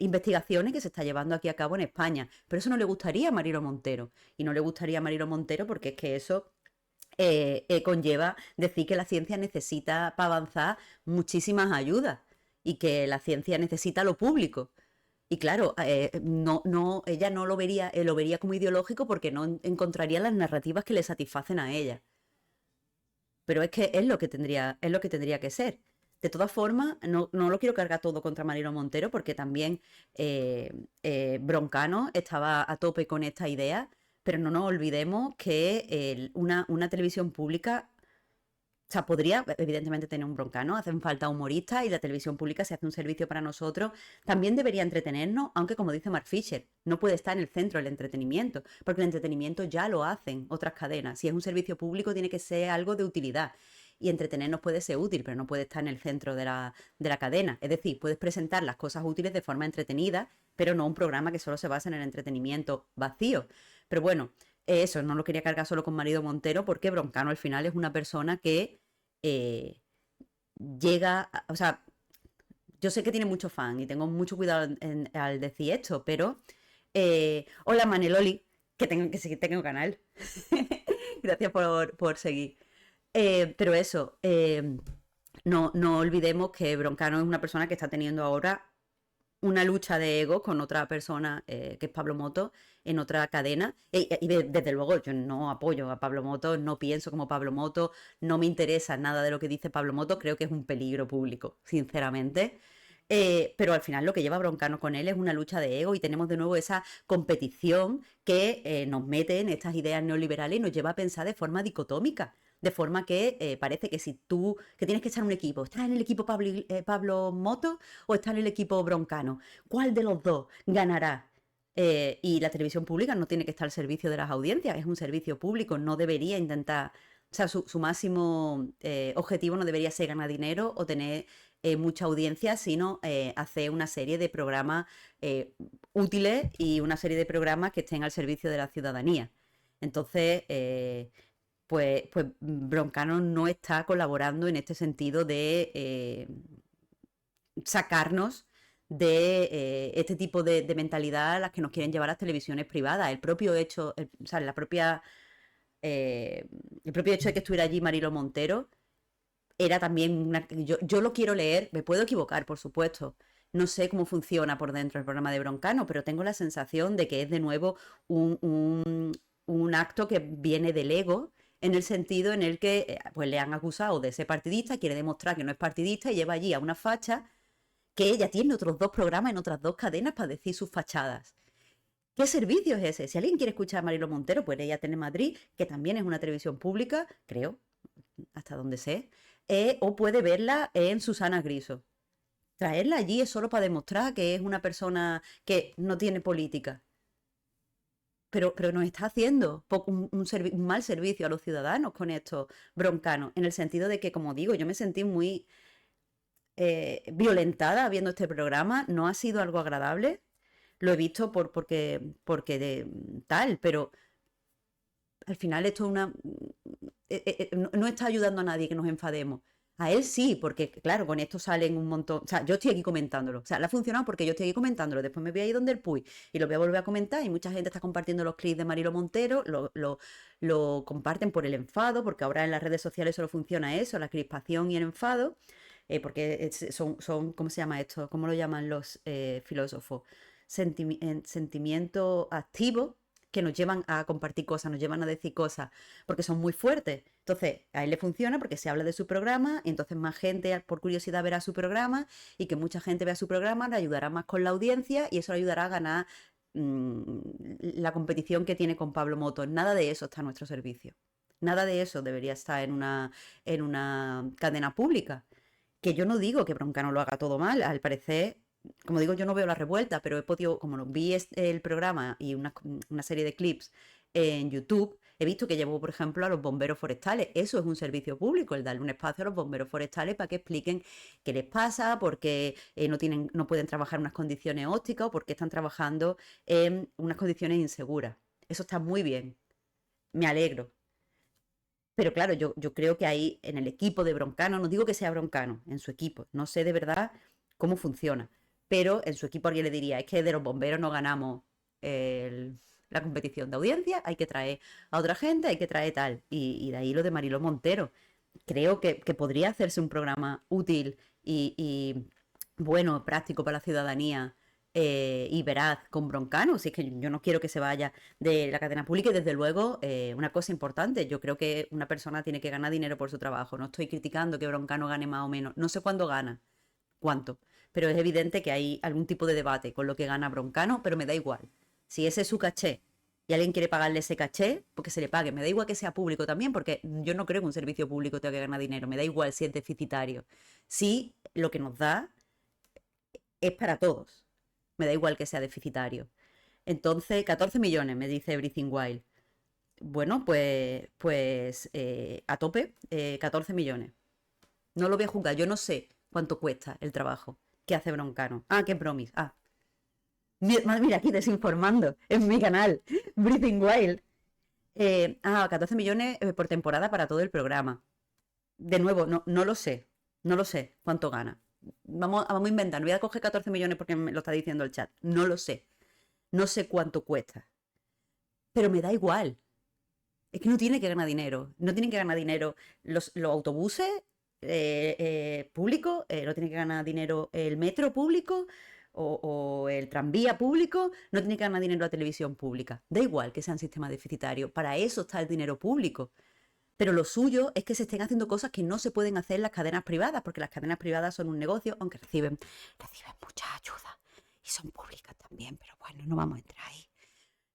investigaciones que se está llevando aquí a cabo en España. Pero eso no le gustaría a Marilo Montero. Y no le gustaría a Marilo Montero porque es que eso conlleva decir que la ciencia necesita, para avanzar, muchísimas ayudas y que la ciencia necesita lo público. Y claro, ella no lo vería como ideológico porque no encontraría las narrativas que le satisfacen a ella. Pero es que es lo que tendría que ser. De todas formas, no lo quiero cargar todo contra Marilo Montero porque también Broncano estaba a tope con esta idea, pero no nos olvidemos que una televisión pública, o sea, podría evidentemente tener un Broncano, hacen falta humoristas y la televisión pública, si hace un servicio para nosotros, también debería entretenernos, aunque como dice Mark Fisher, no puede estar en el centro del entretenimiento, porque el entretenimiento ya lo hacen otras cadenas. Si es un servicio público, tiene que ser algo de utilidad. Y entretenernos puede ser útil, pero no puede estar en el centro de la cadena. Es decir, puedes presentar las cosas útiles de forma entretenida, pero no un programa que solo se basa en el entretenimiento vacío. Pero bueno, eso, no lo quería cargar solo con Marido Montero, porque Broncano al final es una persona que eh, o sea, yo sé que tiene mucho fan y tengo mucho cuidado al decir esto, pero hola Maneloli, que seguir, tengo canal. Gracias por seguir. Pero eso, no olvidemos que Broncano es una persona que está teniendo ahora una lucha de ego con otra persona, que es Pablo Moto, en otra cadena. Y desde luego yo no apoyo a Pablo Moto, no pienso como Pablo Moto, no me interesa nada de lo que dice Pablo Moto, creo que es un peligro público, sinceramente. Pero al final lo que lleva Broncano con él es una lucha de ego y tenemos de nuevo esa competición que nos mete en estas ideas neoliberales y nos lleva a pensar de forma dicotómica. De forma que parece que si tú, que tienes que echar un equipo, ¿estás en el equipo Pablo Moto o estás en el equipo Broncano? ¿Cuál de los dos ganará? Y la televisión pública no tiene que estar al servicio de las audiencias, es un servicio público, no debería intentar, o sea, su máximo objetivo no debería ser ganar dinero o tener mucha audiencia, sino hacer una serie de programas útiles y una serie de programas que estén al servicio de la ciudadanía. Entonces, pues Broncano no está colaborando en este sentido de sacarnos de este tipo de mentalidad a las que nos quieren llevar las televisiones privadas. El propio hecho, o sea, el propio hecho de que estuviera allí Marilo Montero era también yo lo quiero leer, me puedo equivocar, por supuesto. No sé cómo funciona por dentro el programa de Broncano, pero tengo la sensación de que es de nuevo un acto que viene del ego, en el sentido en el que pues le han acusado de ser partidista, quiere demostrar que no es partidista y lleva allí a una facha que ella tiene otros dos programas en otras dos cadenas para decir sus fachadas. ¿Qué servicio es ese? Si alguien quiere escuchar a Marilo Montero, pues ella tiene Madrid, que también es una televisión pública, creo, hasta donde sé, o puede verla en Susana Griso. Traerla allí es solo para demostrar que es una persona que no tiene política. Pero nos está haciendo un mal servicio a los ciudadanos con estos Broncanos, en el sentido de que, como digo, yo me sentí muy violentada viendo este programa, no ha sido algo agradable, lo he visto porque tal, pero al final esto es no está ayudando a nadie que nos enfademos. A él sí, porque claro, con esto salen un montón. O sea, yo estoy aquí comentándolo. O sea, le ha funcionado porque yo estoy aquí comentándolo. Después me voy a ir donde el Puy y lo voy a volver a comentar. Y mucha gente está compartiendo los clips de Marilo Montero. Lo comparten por el enfado, porque ahora en las redes sociales solo funciona eso, la crispación y el enfado. Porque ¿cómo se llama esto? ¿Cómo lo llaman los filósofos? Sentimientos activos que nos llevan a compartir cosas, nos llevan a decir cosas, porque son muy fuertes. Entonces, a él le funciona porque se habla de su programa, y entonces más gente por curiosidad verá su programa, y que mucha gente vea su programa le ayudará más con la audiencia, y eso le ayudará a ganar la competición que tiene con Pablo Motos. Nada de eso está a nuestro servicio. Nada de eso debería estar en una cadena pública. Que yo no digo que Broncano lo haga todo mal, al parecer como digo, yo no veo la revuelta, pero he podido, como vi el programa y una serie de clips en YouTube, he visto que llevó, por ejemplo, a los bomberos forestales. Eso es un servicio público, el darle un espacio a los bomberos forestales para que expliquen qué les pasa, por qué no pueden trabajar en unas condiciones ópticas o por qué están trabajando en unas condiciones inseguras. Eso está muy bien, me alegro. Pero claro, yo creo que ahí en el equipo de Broncano, no digo que sea Broncano, en su equipo, no sé de verdad cómo funciona, pero en su equipo alguien le diría, es que de los bomberos no ganamos el- la competición de audiencia, hay que traer a otra gente, hay que traer tal. Y de ahí lo de Mariló Montero. Creo que podría hacerse un programa útil y bueno, práctico para la ciudadanía y veraz con Broncano. Si es que yo no quiero que se vaya de la cadena pública y desde luego una cosa importante, yo creo que una persona tiene que ganar dinero por su trabajo. No estoy criticando que Broncano gane más o menos, no sé cuándo gana, cuánto, pero es evidente que hay algún tipo de debate con lo que gana Broncano, pero me da igual. Si ese es su caché y alguien quiere pagarle ese caché, porque se le pague, me da igual que sea público también, porque yo no creo que un servicio público tenga que ganar dinero, me da igual si es deficitario. Si lo que nos da es para todos, me da igual que sea deficitario. Entonces, 14 millones, me dice Everything Wild. Bueno, pues a tope, 14 millones. No lo voy a juzgar, yo no sé cuánto cuesta el trabajo que hace Broncano. Ah, que es Bromis. Ah, mira, aquí desinformando en mi canal, Breathing Wild. 14 millones por temporada para todo el programa. De nuevo, no lo sé, no lo sé cuánto gana. Vamos a inventar, no voy a coger 14 millones porque me lo está diciendo el chat. No lo sé, no sé cuánto cuesta, pero me da igual. Es que no tiene que ganar dinero. No tienen que ganar dinero los autobuses públicos, no tiene que ganar dinero el metro público o el tranvía público, no tiene que ganar dinero la televisión pública. Da igual que sean sistemas deficitarios, para eso está el dinero público. Pero lo suyo es que se estén haciendo cosas que no se pueden hacer en las cadenas privadas, porque las cadenas privadas son un negocio, aunque reciben mucha ayuda y son públicas también, pero bueno, no vamos a entrar ahí.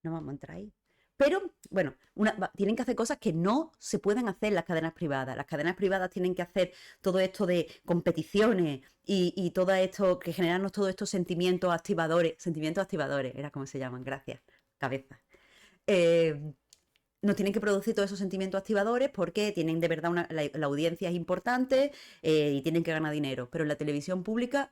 No vamos a entrar ahí. Pero, bueno, tienen que hacer cosas que no se pueden hacer en las cadenas privadas. Las cadenas privadas tienen que hacer todo esto de competiciones y todo esto, que generarnos todos estos sentimientos activadores, era como se llaman, gracias, cabeza. Eh, Nos tienen que producir todos esos sentimientos activadores porque tienen de verdad la audiencia es importante y tienen que ganar dinero. Pero en la televisión pública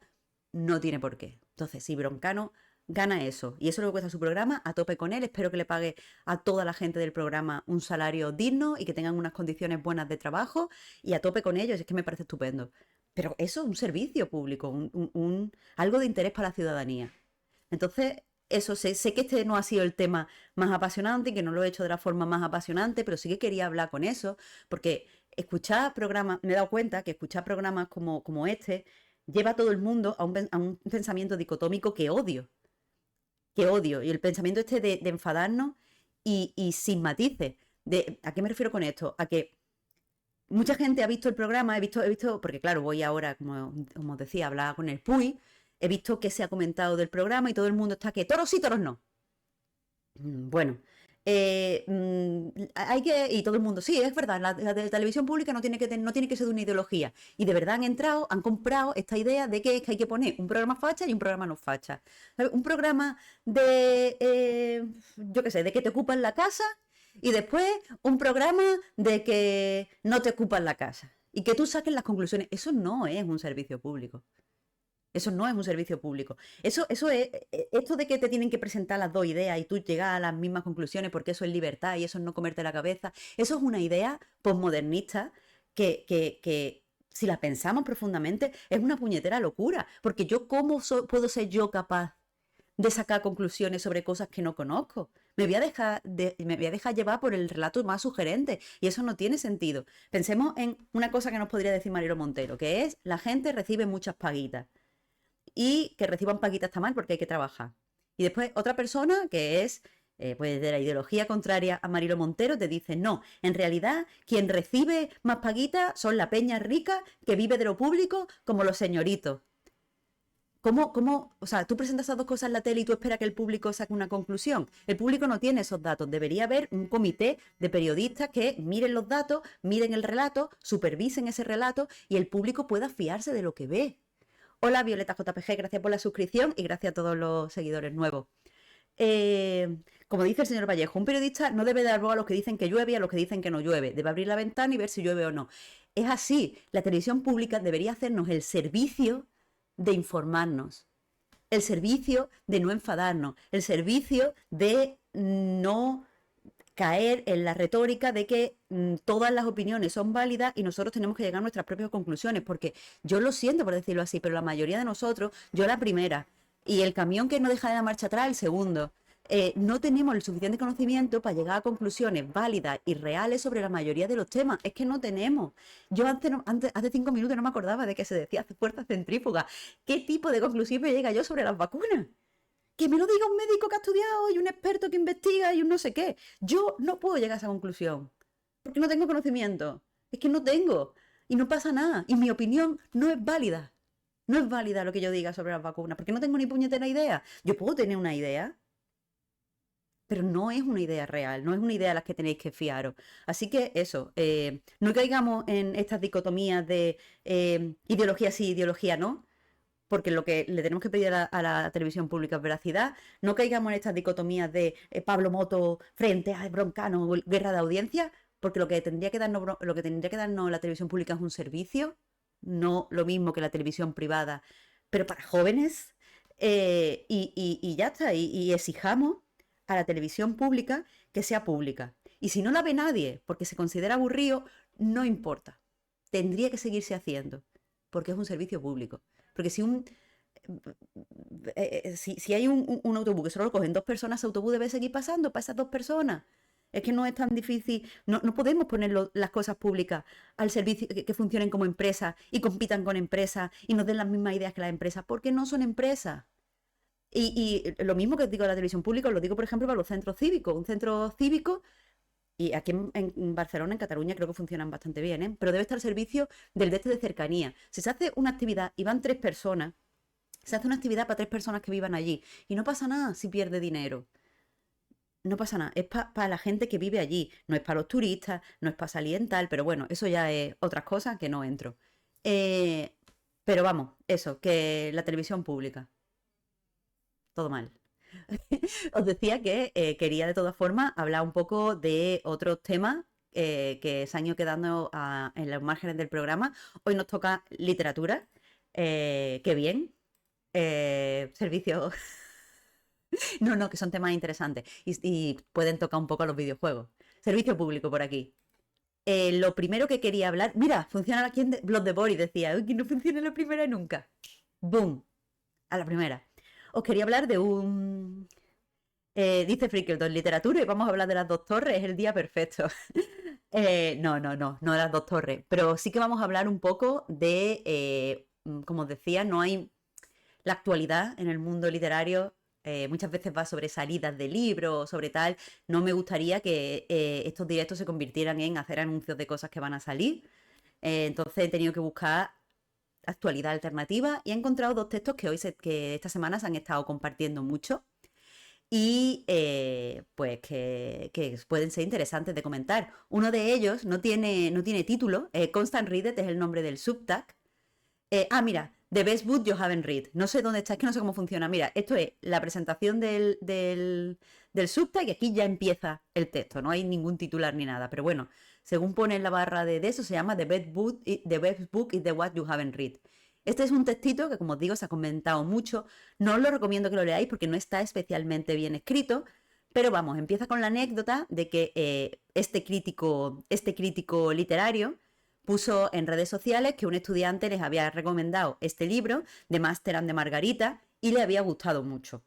no tiene por qué. Entonces, si Broncano gana eso y eso es lo que cuesta su programa, a tope con él. Espero que le pague a toda la gente del programa un salario digno y que tengan unas condiciones buenas de trabajo y a tope con ellos. Es que me parece estupendo. Pero eso es un servicio público, algo de interés para la ciudadanía. Entonces, eso sé que este no ha sido el tema más apasionante y que no lo he hecho de la forma más apasionante, pero sí que quería hablar con eso, porque escuchar programas, me he dado cuenta que escuchar programas como este lleva a todo el mundo a un pensamiento dicotómico que odio, y el pensamiento este de enfadarnos y sin matices. ¿A qué me refiero con esto? A que mucha gente ha visto el programa, he visto, porque claro, voy ahora, como os decía, a hablar con el Puy, he visto que se ha comentado del programa y todo el mundo está que toros sí, toros no. Bueno, y todo el mundo, sí, es verdad, la de televisión pública no tiene que ser de una ideología. Y de verdad han comprado esta idea de que es que hay que poner un programa facha y un programa no facha. ¿Sabes? Un programa yo qué sé, de que te ocupan la casa y después un programa de que no te ocupan la casa. Y que tú saques las conclusiones. Eso no es un servicio público. Eso no es un servicio público. Eso es, esto de que te tienen que presentar las dos ideas y tú llegas a las mismas conclusiones porque eso es libertad y eso es no comerte la cabeza, eso es una idea posmodernista que si la pensamos profundamente, es una puñetera locura. Porque yo, ¿cómo puedo ser yo capaz de sacar conclusiones sobre cosas que no conozco? Me voy a dejar llevar por el relato más sugerente y eso no tiene sentido. Pensemos en una cosa que nos podría decir Marilo Montero, que es la gente recibe muchas paguitas y que reciban paguita está mal porque hay que trabajar. Y después otra persona que es pues de la ideología contraria a Marilo Montero te dice, no, en realidad quien recibe más paguita son la peña rica que vive de lo público como los señoritos. O sea, tú presentas esas dos cosas en la tele y tú esperas que el público saque una conclusión? El público no tiene esos datos. Debería haber un comité de periodistas que miren los datos, miren el relato, supervisen ese relato y el público pueda fiarse de lo que ve. Hola Violeta JPG, gracias por la suscripción y gracias a todos los seguidores nuevos. Eh, Como dice el señor Vallejo, un periodista no debe dar voz a los que dicen que llueve y a los que dicen que no llueve. Debe abrir la ventana y ver si llueve o no. Es así, la televisión pública debería hacernos el servicio de informarnos, el servicio de no enfadarnos, el servicio de no caer en la retórica de que todas las opiniones son válidas y nosotros tenemos que llegar a nuestras propias conclusiones, porque yo lo siento por decirlo así, pero la mayoría de nosotros, yo la primera, y el camión que no deja de dar marcha atrás, el segundo, no tenemos el suficiente conocimiento para llegar a conclusiones válidas y reales sobre la mayoría de los temas. Es que no tenemos. Yo hace 5 minutos no me acordaba de que se decía fuerza centrífuga. ¿Qué tipo de conclusión me llega yo sobre las vacunas? Que me lo diga un médico que ha estudiado y un experto que investiga y un no sé qué. Yo no puedo llegar a esa conclusión. Porque no tengo conocimiento. Es que no tengo. Y no pasa nada. Y mi opinión no es válida. No es válida lo que yo diga sobre las vacunas. Porque no tengo ni puñetera idea. Yo puedo tener una idea, pero no es una idea real. No es una idea a la que tenéis que fiaros. Así que eso. No caigamos en estas dicotomías de ideología sí, ideología no, porque lo que le tenemos que pedir a la televisión pública es veracidad. No caigamos en estas dicotomías de Pablo Moto frente a Broncano, guerra de audiencia, porque lo que tendría que darnos la televisión pública es un servicio, no lo mismo que la televisión privada, pero para jóvenes. Y ya está, y exijamos a la televisión pública que sea pública. Y si no la ve nadie porque se considera aburrido, no importa. Tendría que seguirse haciendo, porque es un servicio público. Porque si hay un autobús que solo lo cogen 2 personas, ese autobús debe seguir pasando para esas 2 personas. Es que no es tan difícil. No podemos poner las cosas públicas al servicio, que funcionen como empresas y compitan con empresas y nos den las mismas ideas que las empresas, porque no son empresas. Y lo mismo que digo de la televisión pública, lo digo, por ejemplo, para los centros cívicos. Un centro cívico, y aquí en Barcelona, en Cataluña, creo que funcionan bastante bien, ¿eh? Pero debe estar al servicio del de cercanía. Si se hace una actividad y van 3 personas, se hace una actividad para 3 personas que vivan allí. Y no pasa nada si pierde dinero. No pasa nada. Es para la gente que vive allí. No es para los turistas, no es para salir en tal, pero bueno, eso ya es otras cosas que no entro. Eh, pero vamos, eso, que la televisión pública, todo mal. Os decía que quería de todas formas hablar un poco de otros temas que se han ido quedando en los márgenes del programa. Hoy nos toca literatura. Qué bien. Servicios. No, que son temas interesantes y pueden tocar un poco a los videojuegos. Servicio público por aquí. Lo primero que quería hablar. Mira, funciona aquí en Blood the Boris. Decía, uy, que no funciona la primera nunca. Boom. A la primera. Os quería hablar de un. Dice Frickleton, literatura y vamos a hablar de las 2 torres, es el día perfecto. No de las 2 torres, pero sí que vamos a hablar un poco de, como os decía, no hay la actualidad en el mundo literario. Muchas veces va sobre salidas de libros, sobre tal. No me gustaría que estos directos se convirtieran en hacer anuncios de cosas que van a salir. Entonces he tenido que buscar actualidad alternativa y he encontrado 2 textos que esta semana se han estado compartiendo mucho y pues que pueden ser interesantes de comentar. Uno de ellos no tiene título. Constant Reader es el nombre del subtag. Mira, The Best Book You Haven't Read. No sé dónde está, es que no sé cómo funciona. Mira, esto es la presentación del subtag y aquí ya empieza el texto. No hay ningún titular ni nada. Pero bueno, según pone en la barra de eso, se llama The Best Book is the What You Haven't Read. Este es un textito que, como os digo, se ha comentado mucho. No os lo recomiendo que lo leáis porque no está especialmente bien escrito. Pero vamos, empieza con la anécdota de que este crítico literario puso en redes sociales que un estudiante les había recomendado este libro de Master and de Margarita y le había gustado mucho.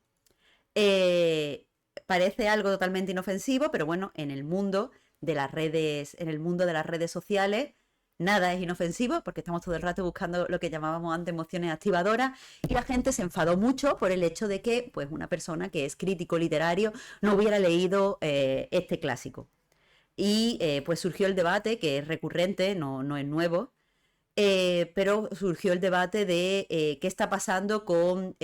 Parece algo totalmente inofensivo, pero bueno, en el mundo de las redes sociales, nada es inofensivo porque estamos todo el rato buscando lo que llamábamos antes emociones activadoras y la gente se enfadó mucho por el hecho de que pues, una persona que es crítico literario no hubiera leído este clásico. Y pues surgió el debate, que es recurrente, no es nuevo, pero surgió el debate de qué está pasando con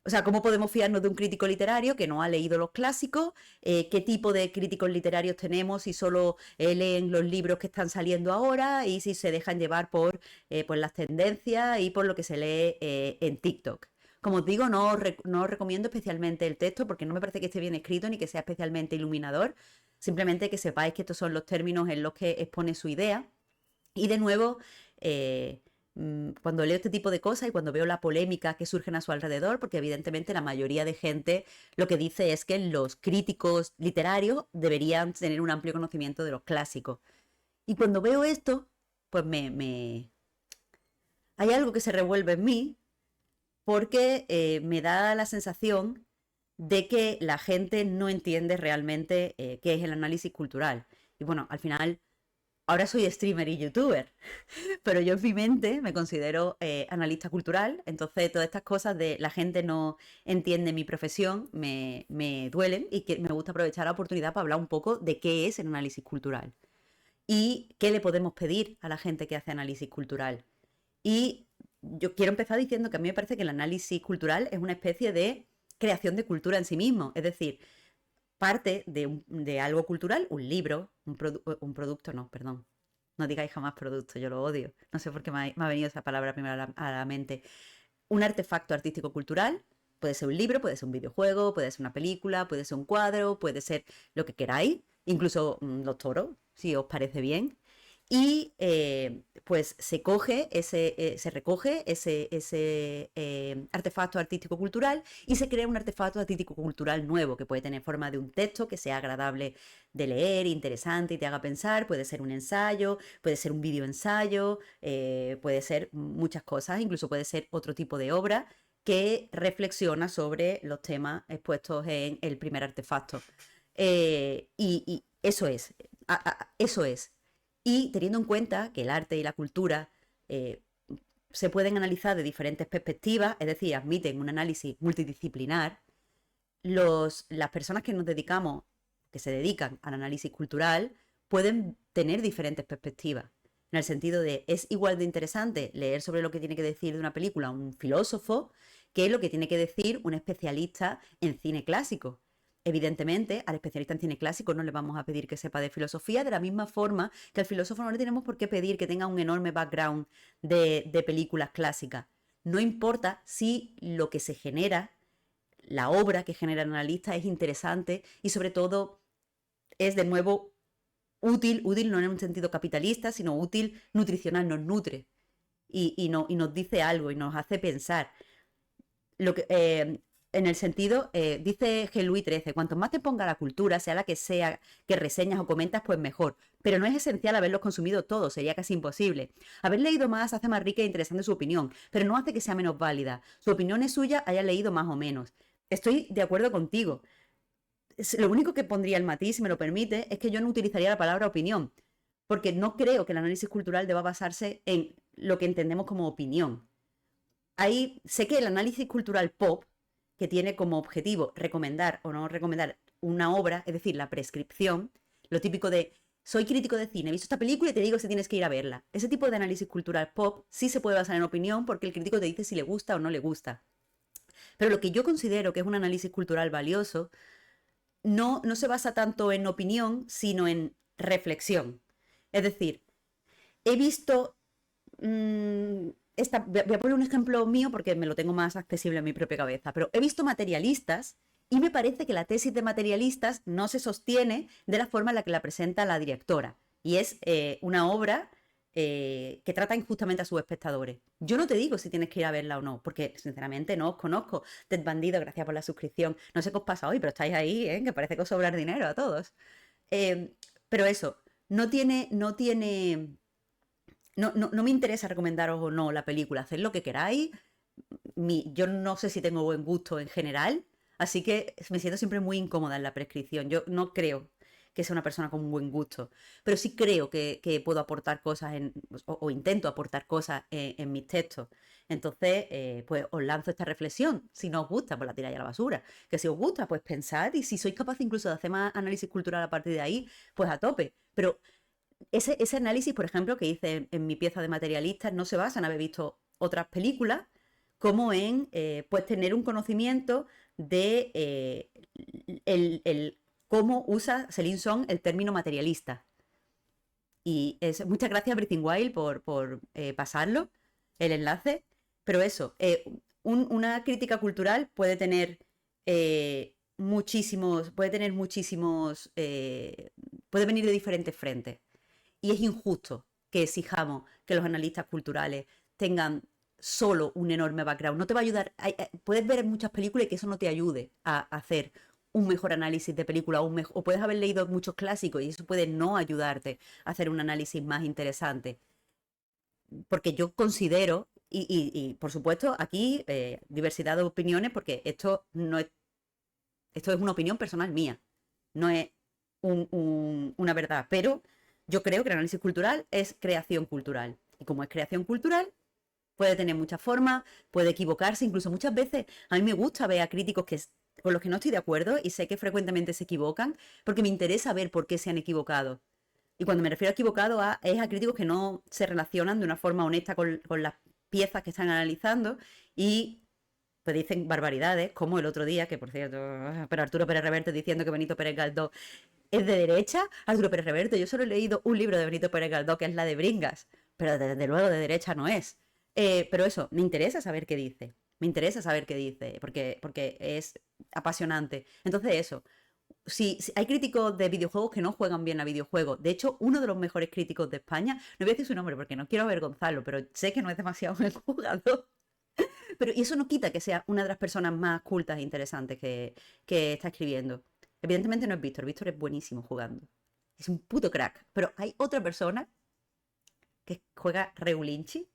O sea, ¿cómo podemos fiarnos de un crítico literario que no ha leído los clásicos? ¿Qué tipo de críticos literarios tenemos? Si solo leen los libros que están saliendo ahora y si se dejan llevar por las tendencias y por lo que se lee en TikTok. Como os digo, no os recomiendo especialmente el texto porque no me parece que esté bien escrito ni que sea especialmente iluminador. Simplemente que sepáis que estos son los términos en los que expone su idea. Y de nuevo, eh, cuando leo este tipo de cosas y cuando veo la polémica que surgen a su alrededor, porque evidentemente la mayoría de gente lo que dice es que los críticos literarios deberían tener un amplio conocimiento de los clásicos. Y cuando veo esto, pues hay algo que se revuelve en mí porque me da la sensación de que la gente no entiende realmente qué es el análisis cultural. Y bueno, al final, ahora soy streamer y youtuber, pero yo en mi mente me considero analista cultural, entonces todas estas cosas de la gente no entiende mi profesión me duelen y que me gusta aprovechar la oportunidad para hablar un poco de qué es el análisis cultural y qué le podemos pedir a la gente que hace análisis cultural. Y yo quiero empezar diciendo que a mí me parece que el análisis cultural es una especie de creación de cultura en sí mismo, es decir, parte de algo cultural, un libro, un producto, no, perdón. No digáis jamás producto, yo lo odio. No sé por qué me ha venido esa palabra primero a la mente. Un artefacto artístico-cultural puede ser un libro, puede ser un videojuego, puede ser una película, puede ser un cuadro, puede ser lo que queráis, incluso los toros, si os parece bien. Y pues se recoge ese artefacto artístico-cultural y se crea un artefacto artístico-cultural nuevo que puede tener forma de un texto que sea agradable de leer, interesante y te haga pensar. Puede ser un ensayo, puede ser un videoensayo, puede ser muchas cosas, incluso puede ser otro tipo de obra que reflexiona sobre los temas expuestos en el primer artefacto. Y eso es, eso es. Y teniendo en cuenta que el arte y la cultura eh, se pueden analizar de diferentes perspectivas, es decir, admiten un análisis multidisciplinar, las personas que nos dedicamos, que se dedican al análisis cultural, pueden tener diferentes perspectivas. En el sentido de, es igual de interesante leer sobre lo que tiene que decir de una película un filósofo que lo que tiene que decir un especialista en cine clásico. Evidentemente, al especialista en cine clásico no le vamos a pedir que sepa de filosofía, de la misma forma que al filósofo no le tenemos por qué pedir que tenga un enorme background de películas clásicas. No importa si lo que se genera, la obra que genera el analista es interesante y sobre todo es de nuevo útil no en un sentido capitalista, sino útil nutricional, nos nutre y nos dice algo y nos hace pensar. Lo que, en el sentido, dice G. Louis XIII, cuanto más te ponga la cultura, sea la que sea que reseñas o comentas, pues mejor. Pero no es esencial haberlos consumido todos, sería casi imposible. Haber leído más hace más rica e interesante su opinión, pero no hace que sea menos válida. Su opinión es suya, haya leído más o menos. Estoy de acuerdo contigo. Lo único que pondría el matiz, si me lo permite, es que yo no utilizaría la palabra opinión, porque no creo que el análisis cultural deba basarse en lo que entendemos como opinión. Ahí sé que el análisis cultural pop, que tiene como objetivo recomendar o no recomendar una obra, es decir, la prescripción, lo típico de soy crítico de cine, he visto esta película y te digo si tienes que ir a verla. Ese tipo de análisis cultural pop sí se puede basar en opinión porque el crítico te dice si le gusta o no le gusta. Pero lo que yo considero que es un análisis cultural valioso no se basa tanto en opinión, sino en reflexión. Es decir, he visto voy a poner un ejemplo mío porque me lo tengo más accesible en mi propia cabeza, pero he visto materialistas y me parece que la tesis de materialistas no se sostiene de la forma en la que la presenta la directora. Y es una obra que trata injustamente a sus espectadores. Yo no te digo si tienes que ir a verla o no, porque sinceramente no os conozco. Ted Bandido, gracias por la suscripción. No sé qué os pasa hoy, pero estáis ahí, que parece que os sobrar dinero a todos. Eh, pero eso, no me interesa recomendaros o no la película, haced lo que queráis. Yo no sé si tengo buen gusto en general, así que me siento siempre muy incómoda en la prescripción. Yo no creo que sea una persona con un buen gusto, pero sí creo que puedo aportar cosas o intento aportar cosas en mis textos. Entonces, pues os lanzo esta reflexión. Si no os gusta, pues la tiráis a la basura. Que si os gusta, pues pensad y si sois capaces incluso de hacer más análisis cultural a partir de ahí, pues a tope. Pero ese análisis, por ejemplo, que hice en mi pieza de materialistas, no se basa en haber visto otras películas como en pues tener un conocimiento de cómo usa Celine Song el término materialista. Y muchas gracias a Breathing Wild por pasarlo, el enlace. Pero eso, una crítica cultural puede venir de diferentes frentes. Y es injusto que exijamos que los analistas culturales tengan solo un enorme background. No te va a ayudar. Puedes ver muchas películas y que eso no te ayude a hacer un mejor análisis de película o puedes haber leído muchos clásicos y eso puede no ayudarte a hacer un análisis más interesante. Porque yo considero, y por supuesto, aquí diversidad de opiniones, porque esto es una opinión personal mía, no es una verdad, pero yo creo que el análisis cultural es creación cultural. Y como es creación cultural, puede tener muchas formas, puede equivocarse, incluso muchas veces a mí me gusta ver a críticos con los que no estoy de acuerdo y sé que frecuentemente se equivocan, porque me interesa ver por qué se han equivocado. Y cuando me refiero a equivocado es a críticos que no se relacionan de una forma honesta con las piezas que están analizando y pues dicen barbaridades, como el otro día, que por cierto, pero Arturo Pérez Reverte diciendo que Benito Pérez Galdós es de derecha. Arturo Pérez Reverte, yo solo he leído un libro de Benito Pérez Galdós, que es la de Bringas, pero desde luego de derecha no es. Pero eso, me interesa saber qué dice. Me interesa saber qué dice, porque es apasionante. Entonces eso, si hay críticos de videojuegos que no juegan bien a videojuegos. De hecho, uno de los mejores críticos de España, no voy a decir su nombre porque no quiero avergonzarlo, pero sé que no es demasiado buen jugador. Pero y eso no quita que sea una de las personas más cultas e interesantes que está escribiendo. Evidentemente no es Víctor. Víctor es buenísimo jugando. Es un puto crack. Pero hay otra persona que juega regulinchi.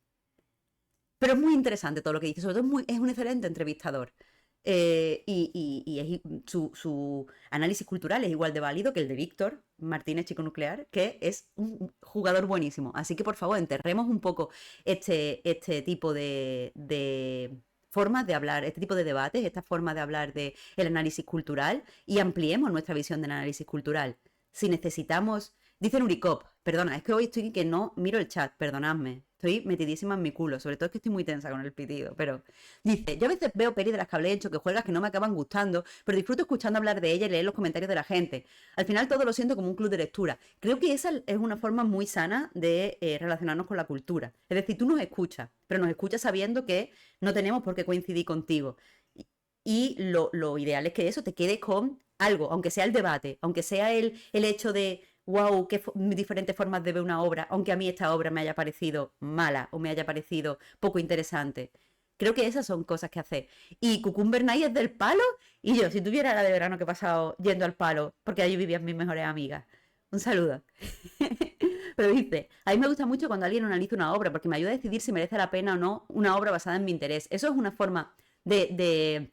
Pero es muy interesante todo lo que dice. Sobre todo es un excelente entrevistador. Su análisis cultural es igual de válido que el de Víctor Martínez Chico Nuclear, que es un jugador buenísimo. Así que por favor, enterremos un poco este tipo de formas de hablar, este tipo de debates, esta forma de hablar del análisis cultural y ampliemos nuestra visión del análisis cultural. Si necesitamos, dice Nuricop, perdona, es que hoy estoy que no miro el chat, perdonadme. Estoy metidísima en mi culo, sobre todo es que estoy muy tensa con el pitido, pero dice, yo a veces veo pelis de las que hablé hecho que juegas que no me acaban gustando, pero disfruto escuchando hablar de ella y leer los comentarios de la gente. Al final todo lo siento como un club de lectura. Creo que esa es una forma muy sana de relacionarnos con la cultura. Es decir, tú nos escuchas, pero nos escuchas sabiendo que no tenemos por qué coincidir contigo. Y lo ideal es que eso te quede con algo, aunque sea el debate, aunque sea el hecho de wow, qué diferentes formas de ver una obra, aunque a mí esta obra me haya parecido mala o me haya parecido poco interesante. Creo que esas son cosas que hacer. Y Cucumber Night es del palo. Y yo, si tuviera la de verano que he pasado yendo al palo, porque allí vivían mis mejores amigas. Un saludo. Pero dice, a mí me gusta mucho cuando alguien analiza una obra, porque me ayuda a decidir si merece la pena o no una obra basada en mi interés. Eso es una forma de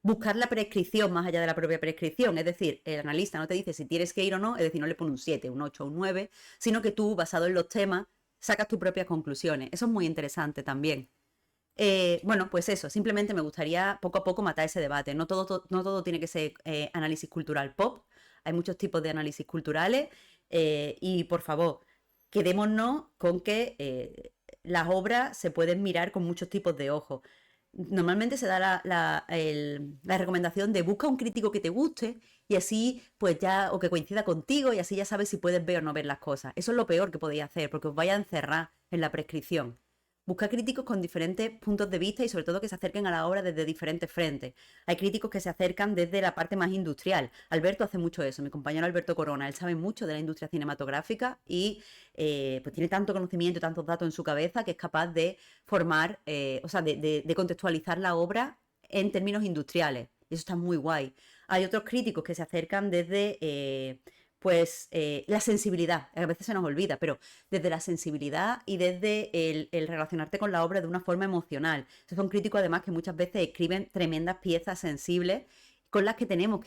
buscar la prescripción más allá de la propia prescripción. Es decir, el analista no te dice si tienes que ir o no, es decir, no le pone un 7, un 8, un 9, sino que tú, basado en los temas, sacas tus propias conclusiones. Eso es muy interesante también. Bueno, pues eso, simplemente me gustaría poco a poco matar ese debate. No todo tiene que ser análisis cultural pop, hay muchos tipos de análisis culturales y por favor, quedémonos con que las obras se pueden mirar con muchos tipos de ojos. Normalmente se da la recomendación de busca un crítico que te guste y así pues ya, o que coincida contigo y así ya sabes si puedes ver o no ver las cosas. Eso es lo peor que podéis hacer porque os vaya a encerrar en la prescripción. Busca críticos con diferentes puntos de vista y sobre todo que se acerquen a la obra desde diferentes frentes. Hay críticos que se acercan desde la parte más industrial. Alberto hace mucho eso, mi compañero Alberto Corona, él sabe mucho de la industria cinematográfica y pues tiene tanto conocimiento, tantos datos en su cabeza que es capaz de formar, o sea, de contextualizar la obra en términos industriales. Y eso está muy guay. Hay otros críticos que se acercan desde la sensibilidad, a veces se nos olvida, pero desde la sensibilidad y desde el relacionarte con la obra de una forma emocional. Son críticos además que muchas veces escriben tremendas piezas sensibles con a las que tenemos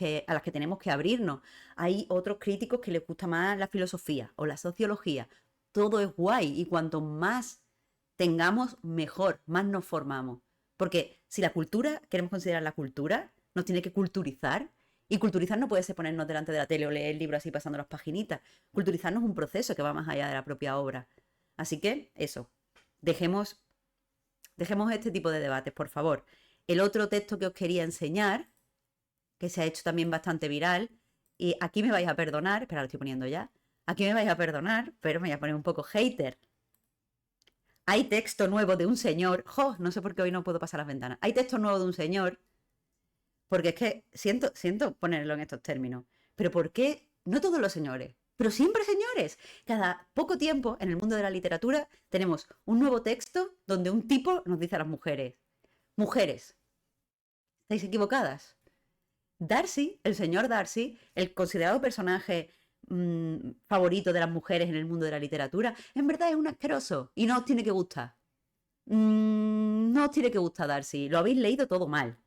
que abrirnos. Hay otros críticos que les gusta más la filosofía o la sociología. Todo es guay y cuanto más tengamos, mejor, más nos formamos. Porque si la cultura, queremos considerar la cultura, nos tiene que culturizar. Y culturizar no puede ser ponernos delante de la tele o leer el libro así pasando las paginitas. Culturizarnos es un proceso que va más allá de la propia obra. Así que, eso. Dejemos dejemos este tipo de debates, por favor. El otro texto que os quería enseñar, que se ha hecho también bastante viral, y aquí me vais a perdonar, espera, lo estoy poniendo ya, aquí me vais a perdonar, pero me voy a poner un poco hater. Hay texto nuevo de un señor, no sé por qué hoy no puedo pasar las ventanas, hay texto nuevo de un señor, porque es que siento ponerlo en estos términos, pero ¿por qué no todos los señores? Pero siempre señores. Cada poco tiempo en el mundo de la literatura tenemos un nuevo texto donde un tipo nos dice a las mujeres, mujeres, estáis equivocadas. Darcy, el señor Darcy, el considerado personaje favorito de las mujeres en el mundo de la literatura, en verdad es un asqueroso y no os tiene que gustar. No os tiene que gustar Darcy, lo habéis leído todo mal.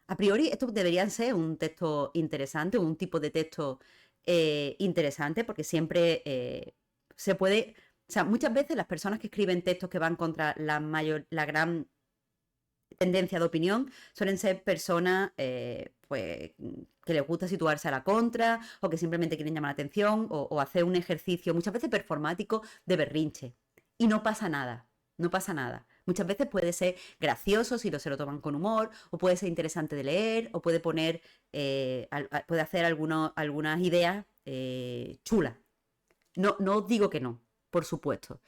A priori, esto debería ser un texto interesante, un tipo de texto interesante, porque siempre se puede. O sea, muchas veces las personas que escriben textos que van contra la gran tendencia de opinión suelen ser personas pues, que les gusta situarse a la contra o que simplemente quieren llamar la atención o hacer un ejercicio muchas veces performático de berrinche. Y no pasa nada, no pasa nada. Muchas veces puede ser gracioso si se lo toman con humor, o puede ser interesante de leer, o puede poner, puede hacer algunas ideas chulas. No os digo que no, por supuesto.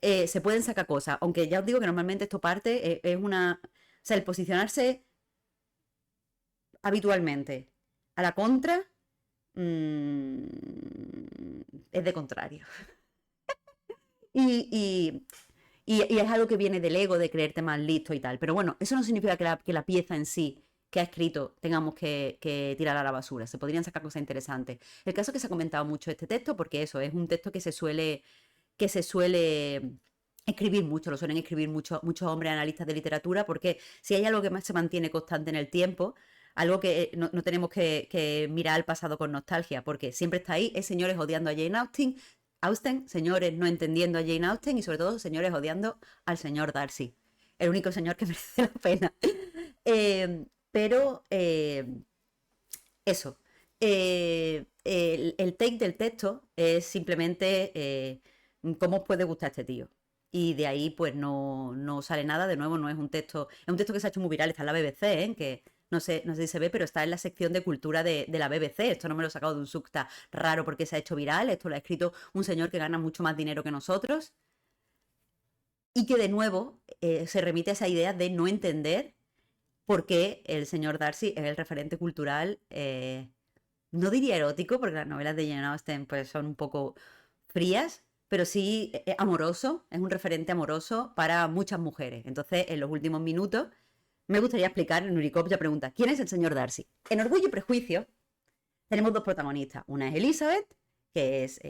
Se pueden sacar cosas, aunque ya os digo que normalmente esto parte, es una. O sea, el posicionarse habitualmente a la contra mmm, es de contrario. Y, y es algo que viene del ego, de creerte más listo y tal. Pero bueno, eso no significa que la pieza en sí que ha escrito tengamos que tirar a la basura. Se podrían sacar cosas interesantes. El caso es que se ha comentado mucho este texto porque eso es un texto que se suele escribir mucho, lo suelen escribir muchos hombres analistas de literatura, porque si hay algo que más se mantiene constante en el tiempo, algo que no tenemos que mirar al pasado con nostalgia, porque siempre está ahí, es señores odiando a Jane Austen, señores no entendiendo a Jane Austen y sobre todo señores odiando al señor Darcy, el único señor que merece la pena. Pero eso, el take del texto es simplemente cómo os puede gustar este tío. Y de ahí pues no sale nada, de nuevo no es un texto, es un texto que se ha hecho muy viral, está en la BBC, que no sé si se ve, pero está en la sección de cultura de la BBC. Esto no me lo he sacado de un subta raro porque se ha hecho viral, esto lo ha escrito un señor que gana mucho más dinero que nosotros y que de nuevo se remite a esa idea de no entender por qué el señor Darcy es el referente cultural, no diría erótico, porque las novelas de Jane Austen pues, son un poco frías, pero sí amoroso, es un referente amoroso para muchas mujeres. Entonces, en los últimos minutos, me gustaría explicar, Nurikop ya pregunta, ¿quién es el señor Darcy? En Orgullo y Prejuicio tenemos dos protagonistas. Una es Elizabeth, que es,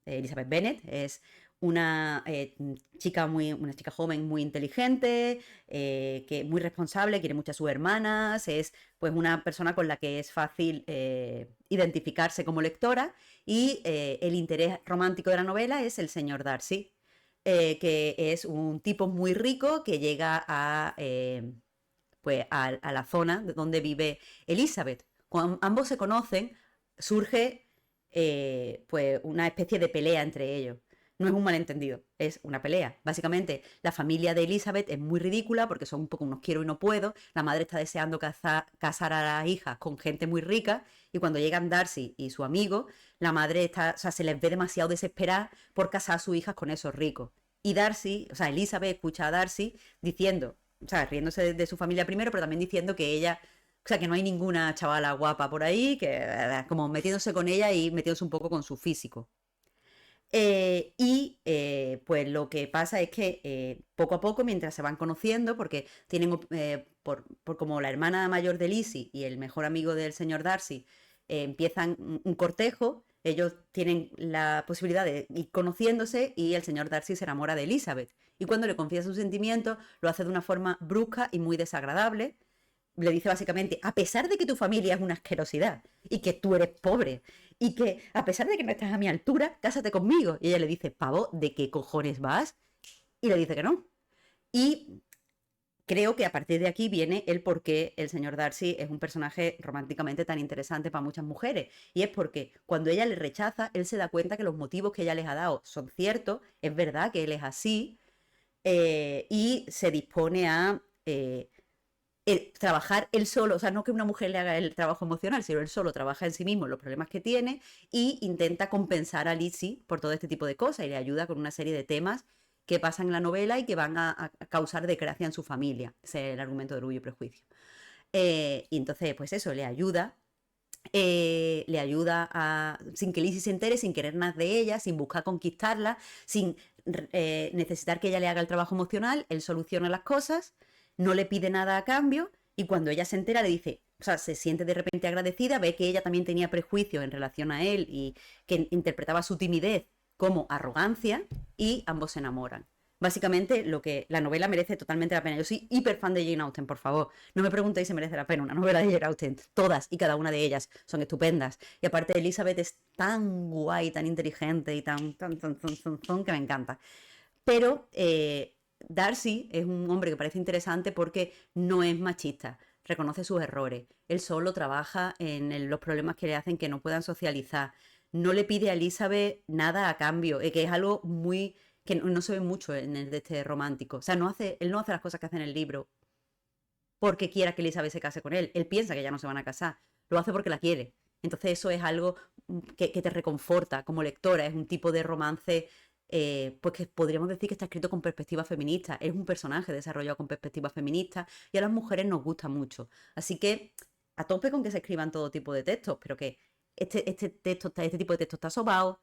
Elizabeth Bennet, es una una chica joven muy inteligente, que muy responsable, quiere mucho a sus hermanas, es pues una persona con la que es fácil identificarse como lectora y el interés romántico de la novela es el señor Darcy, que es un tipo muy rico que llega a la zona donde vive Elizabeth. Cuando ambos se conocen, surge pues una especie de pelea entre ellos. No es un malentendido, es una pelea. Básicamente, la familia de Elizabeth es muy ridícula porque son un poco unos quiero y no puedo. La madre está deseando casar a las hijas con gente muy rica y cuando llegan Darcy y su amigo, la madre se les ve demasiado desesperada por casar a sus hijas con esos ricos. Y Darcy, Elizabeth escucha a Darcy diciendo, riéndose de su familia primero, pero también diciendo que ella, que no hay ninguna chavala guapa por ahí, que como metiéndose con ella y metiéndose un poco con su físico. Pues lo que pasa es que poco a poco, mientras se van conociendo, porque tienen, por como la hermana mayor de Lizzie y el mejor amigo del señor Darcy empiezan un cortejo, ellos tienen la posibilidad de ir conociéndose y el señor Darcy se enamora de Elizabeth. Y cuando le confiesa sus sentimientos, lo hace de una forma brusca y muy desagradable. Le dice básicamente, a pesar de que tu familia es una asquerosidad y que tú eres pobre y que a pesar de que no estás a mi altura, cásate conmigo. Y ella le dice, pavo, ¿de qué cojones vas? Y le dice que no. Y creo que a partir de aquí viene el por qué el señor Darcy es un personaje románticamente tan interesante para muchas mujeres. Y es porque cuando ella le rechaza, él se da cuenta que los motivos que ella les ha dado son ciertos, es verdad que él es así, y se dispone a trabajar él solo, o sea, no que una mujer le haga el trabajo emocional, sino él solo trabaja en sí mismo en los problemas que tiene y intenta compensar a Lizzie por todo este tipo de cosas y le ayuda con una serie de temas que pasan en la novela y que van a causar desgracia en su familia. Ese es el argumento de Orgullo y Prejuicio. Y entonces, pues eso, le ayuda sin que Lizzie se entere, sin querer nada de ella, sin buscar conquistarla, sin necesitar que ella le haga el trabajo emocional, él soluciona las cosas, no le pide nada a cambio y cuando ella se entera le dice, o sea, se siente de repente agradecida, ve que ella también tenía prejuicios en relación a él y que interpretaba su timidez como arrogancia y ambos se enamoran. Básicamente, lo que la novela merece totalmente la pena. Yo soy hiper fan de Jane Austen, por favor. No me preguntéis si merece la pena una novela de Jane Austen. Todas y cada una de ellas son estupendas. Y aparte, Elizabeth es tan guay, tan inteligente y tan que me encanta. Pero Darcy es un hombre que parece interesante porque no es machista. Reconoce sus errores. Él solo trabaja en los problemas que le hacen que no puedan socializar. No le pide a Elizabeth nada a cambio, que es algo muy que no se ve mucho en el de este romántico. O sea, él no hace las cosas que hace en el libro porque quiera que Elizabeth se case con él. Él piensa que ya no se van a casar. Lo hace porque la quiere. Entonces eso es algo que te reconforta como lectora. Es un tipo de romance pues que podríamos decir que está escrito con perspectiva feminista. Es un personaje desarrollado con perspectiva feminista y a las mujeres nos gusta mucho. Así que a tope con que se escriban todo tipo de textos, pero que este tipo de texto está sobado,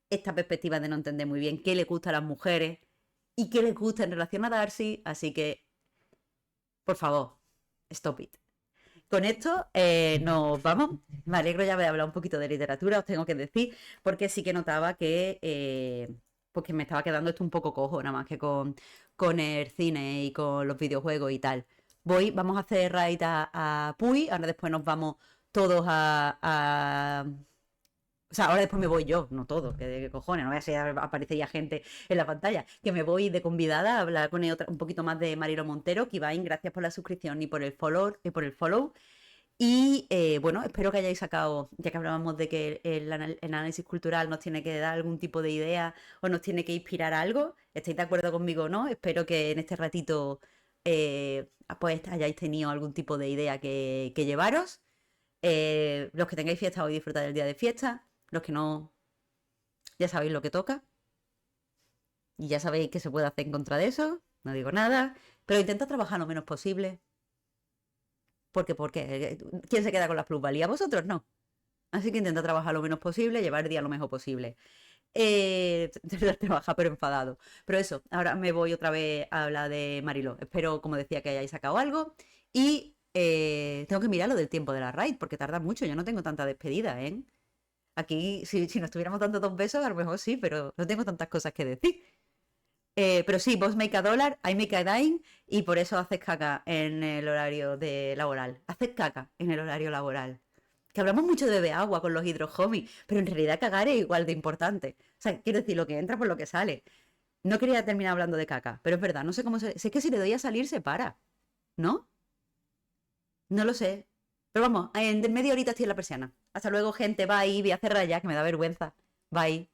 esta perspectiva de no entender muy bien qué le gusta a las mujeres y qué les gusta en relación a Darcy, así que, por favor, stop it. Con esto nos vamos. Me alegro ya de hablar un poquito de literatura, os tengo que decir, porque sí que notaba que, pues que me estaba quedando esto un poco cojo, nada más que con el cine y con los videojuegos y tal. Vamos a hacer raid a Puy, ahora después nos vamos todos o sea, ahora después me voy yo, no todo, que de qué cojones, no voy a ser aparece ya gente en la pantalla, que me voy de convidada a hablar con un poquito más de Marilo Montero, que Ivain, gracias por la suscripción y por el follow. Y bueno, espero que hayáis sacado, ya que hablábamos de que el análisis cultural nos tiene que dar algún tipo de idea o nos tiene que inspirar algo, ¿estáis de acuerdo conmigo o no? Espero que en este ratito pues hayáis tenido algún tipo de idea que llevaros. Los que tengáis fiesta hoy disfrutad del día de fiesta. Los que no, ya sabéis lo que toca. Y ya sabéis qué se puede hacer en contra de eso. No digo nada. Pero intenta trabajar lo menos posible. Porque, ¿quién se queda con las plusvalías? Vosotros no. Así que intenta trabajar lo menos posible, llevar el día lo mejor posible. Trabaja pero enfadado. Pero eso, ahora me voy otra vez a hablar de Mariló. Espero, como decía, que hayáis sacado algo. Y tengo que mirar lo del tiempo de la raid, porque tarda mucho. Yo no tengo tanta despedida, ¿eh? Aquí, si nos estuviéramos dando 2 besos, a lo mejor sí, pero no tengo tantas cosas que decir. Pero sí, vos make a dollar, I make a dime, y por eso haces caca en el horario laboral. Haces caca en el horario laboral. Que hablamos mucho de beber agua con los hidrohomies, pero en realidad cagar es igual de importante. O sea, quiero decir, lo que entra por lo que sale. No quería terminar hablando de caca, pero es verdad, no sé cómo se... Sé que si le doy a salir se para, ¿no? No lo sé. Pero vamos, en media horita estoy en la persiana. Hasta luego, gente, bye, voy a cerrar ya, que me da vergüenza. Bye.